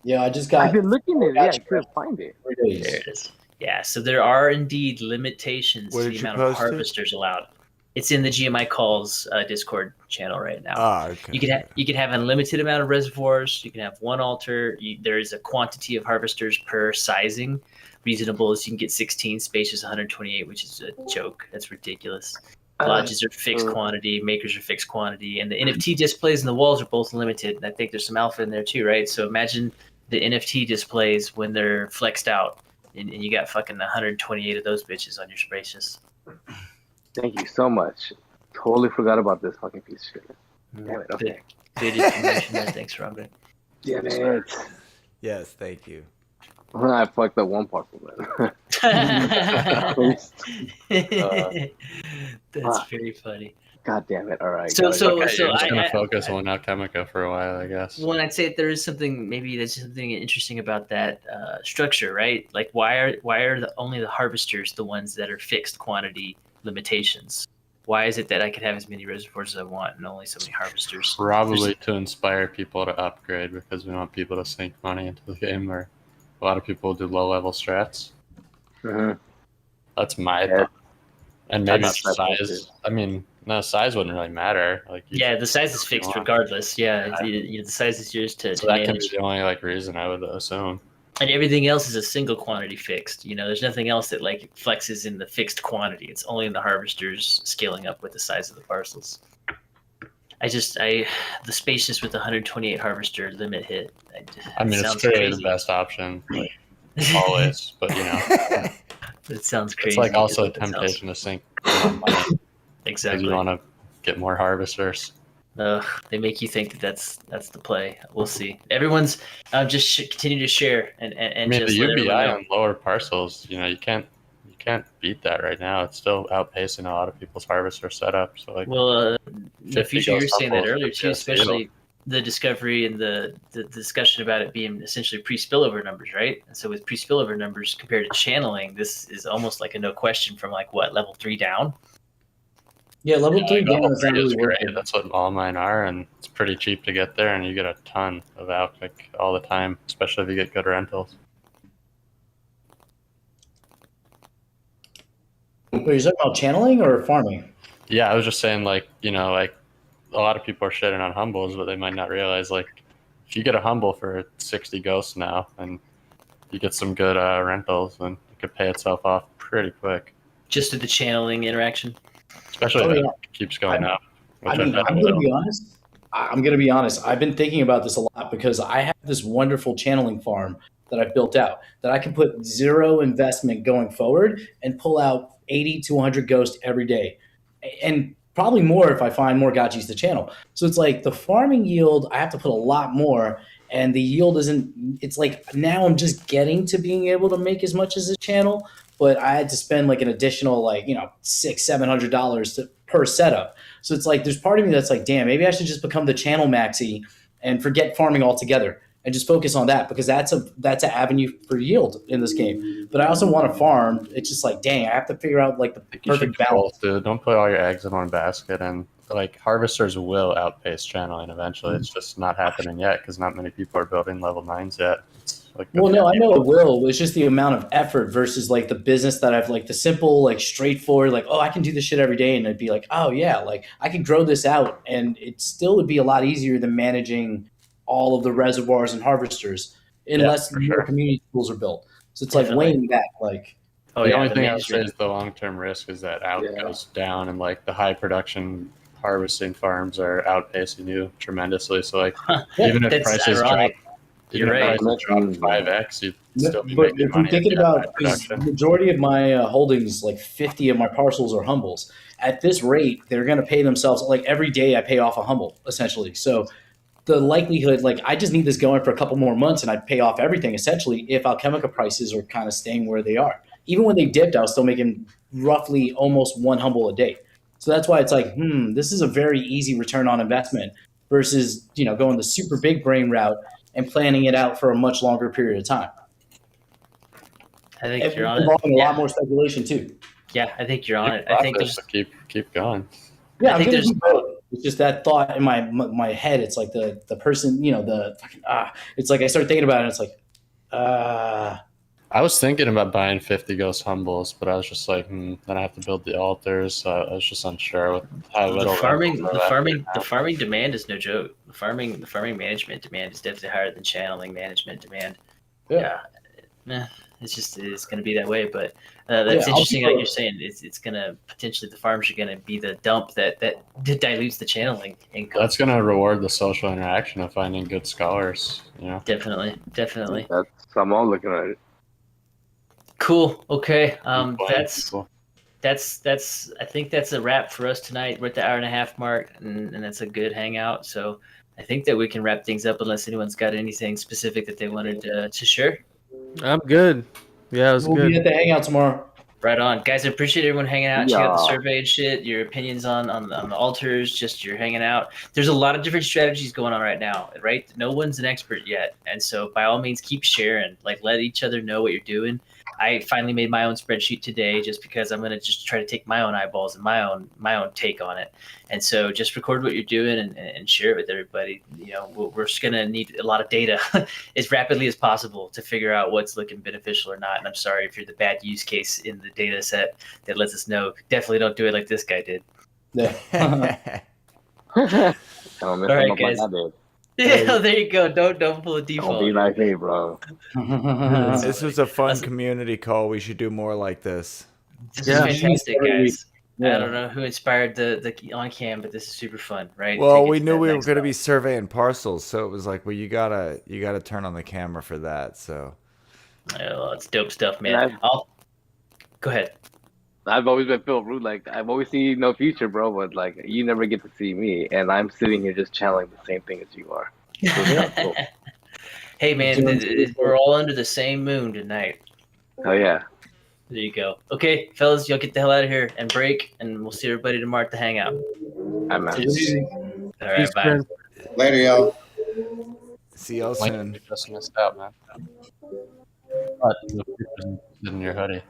Yeah, I just got. I've been looking at it. Yeah, I Gotcha. couldn't find it. 3 days. There it is. Yeah, so there are indeed limitations Where to did the you amount of post it? harvesters allowed. It's in the GMI calls Discord channel right now. Ah, okay. You can have an unlimited amount of reservoirs. You can have one altar. There is a quantity of harvesters per sizing. Reasonable is you can get 16, spacious 128, which is a joke. That's ridiculous. Lodges are fixed quantity, makers are fixed quantity, and the NFT displays and the walls are both limited. And I think there's some alpha in there too, right? So imagine the NFT displays when they're flexed out, and you got fucking 128 of those bitches on your spacious. Thank you so much. Totally forgot about this fucking piece of shit. Damn it. Okay. Good information there. Thanks, Robin. Damn it. Yes, thank you. I fucked up one parcel then. That's very funny. God damn it. All right. So I'm just I- gonna I- focus on Alchemica for a while, I guess. Well, I'd say there is something there's something interesting about that structure, right? Like why are only the harvesters the ones that are fixed quantity limitations? Why is it that I could have as many reservoirs as I want and only so many harvesters? Probably to inspire people to upgrade because we want people to sink money into the game, or a lot of people do low level strats. Mhm. That's my Yeah. thought. And maybe That's my thought, size. I mean, no, size wouldn't really matter. Like, Yeah, the size is fixed regardless. Yeah, the size is yours to so that can be manage. the only like reason I would assume. And everything else is a single quantity fixed. You know, there's nothing else that like flexes in the fixed quantity. It's only in the harvesters scaling up with the size of the parcels. The spaciousness with the 128 harvester limit hit. I mean, it's sounds clearly crazy. the best option, like, always. But you know, It sounds crazy. it's like also a It sounds- temptation to sink more money because Exactly. you want to get more harvesters. They make you think that's the play. We'll see. Everyone's continue to share and I mean, just the let everyone UBI know. on lower parcels, you know, you can't beat that right now. It's still outpacing a lot of people's harvester setup. So like, Well, the 50 future you were ghost saying that humbles earlier would too, be a steal. especially the discovery and the discussion about it being essentially pre-spillover numbers, right? And so with pre-spillover numbers compared to channeling, this is almost like a no question from like what level 3 down. Yeah, level Yeah, 3 like, down level is not 3 is really great. working. That's what all mine are, and it's pretty cheap to get there, and you get a ton of Alchemic all the time, especially if you get good rentals. Wait, you're talking about channeling or farming? Yeah, I was just saying, like, you know, like a lot of people are shitting on humbles, but they might not realize, like, if you get a humble for 60 ghosts now, and you get some good rentals, then it could pay itself off pretty quick. Just to the channeling interaction. Especially Oh, if yeah. it keeps going up. Which I mean, bet I'm it going to will. be honest. I'm going to be honest. I've been thinking about this a lot because I have this wonderful channeling farm that I've built out that I can put zero investment going forward and pull out 80 to 100 ghosts every day. And probably more if I find more gotchis to channel. So it's like the farming yield, I have to put a lot more. And the yield isn't, it's like now I'm just getting to being able to make as much as a channel, but I had to spend like an additional like, you know, $600-700 per setup. So it's like, there's part of me that's like, damn, maybe I should just become the channel maxi and forget farming altogether and just focus on that because that's an avenue for yield in this game. But I also want to farm. It's just like, dang, I have to figure out like the You should perfect do balance. both, dude. Don't put all your eggs in one basket. And like harvesters will outpace channeling eventually. It's just not happening yet because not many people are building level 9s yet. It's like Well, no, I know it will. It's just the amount of effort versus like the business that I've like the simple, like straightforward, like, oh, I can do this shit every day. And it'd be like, oh, yeah, like I could grow this out. And it still would be a lot easier than managing all of the reservoirs and harvesters unless for more sure. community pools are built. So it's Definitely. like weighing back, like, Oh The yeah, only the thing I would say management. is the long-term risk is that out Yeah. goes down, and like the high production harvesting farms are outpacing you tremendously. So like even if That's prices drop, ironic. You're even if right. prices drop 5x, you'd still be but making if you're money. thinking if you have about high because production. majority of my holdings, like 50 of my parcels are humbles. At this rate, they're going to pay themselves like every day I pay off a humble essentially. So the likelihood, like I just need this going for a couple more months and I'd pay off everything essentially if Alchemica prices are kind of staying where they are. Even when they dipped, I was still making roughly almost one humble a day. So that's why it's like, this is a very easy return on investment versus going the super big brain route and planning it out for a much longer period of time. I think you're on it. Involving a lot more speculation too. Yeah, I think you're on it. I think there's keep going. Yeah, I'm gonna do both. It's just that thought in my head. It's like the person, the fucking It's like I start thinking about it. And it's like I was thinking about buying 50 ghost humbles, but I was just like, then I have to build the altars. So I was just unsure with how little. The farming demand is no joke. The farming management demand is definitely higher than channeling management demand. Yeah. It's going to be that way, but that's interesting. Like you're saying, it's going to potentially the farms are going to be the dump that dilutes the channeling income. That's going to reward the social interaction of finding good scholars. Definitely. I'm all looking at it. Cool. Okay. That's I think that's a wrap for us tonight. We're at the 1.5 hour mark, and that's a good hangout. So I think that we can wrap things up unless anyone's got anything specific that they wanted to share. I'm good. Yeah, it was good. We'll be at the hangout tomorrow. Right on, guys. I appreciate everyone hanging out. Check out the survey and shit. Your opinions on the altars. Just you're hanging out. There's a lot of different strategies going on right now, right? No one's an expert yet, and so by all means, keep sharing. Like, let each other know what you're doing. I finally made my own spreadsheet today, just because I'm gonna just try to take my own eyeballs and my own take on it. And so just record what you're doing and share it with everybody. We're just gonna need a lot of data as rapidly as possible to figure out what's looking beneficial or not. And I'm sorry if you're the bad use case in the data set that lets us know. Definitely don't do it like this guy did. Yeah. All right, guys. Yeah, there you go. Don't pull a default. Don't be like me, bro. This was a fun community call. We should do more like this. This is fantastic, guys. Yeah. I don't know who inspired the on cam, but this is super fun, right? Well, we knew we were going to be surveying parcels, so it was like, well, you gotta turn on the camera for that. So, well, it's dope stuff, man. Go ahead. I've always been Phil Rude. Like, I've always seen you no future, bro, but like you never get to see me, and I'm sitting here just channeling the same thing as you are. Cool. Hey, man, we're all under the same moon tonight. Oh yeah. There you go. Okay, fellas, y'all get the hell out of here and break, and we'll see everybody tomorrow at the hangout. I'm out. All right, bye. Later, y'all. See y'all soon. You just missed out, man. In your hoodie.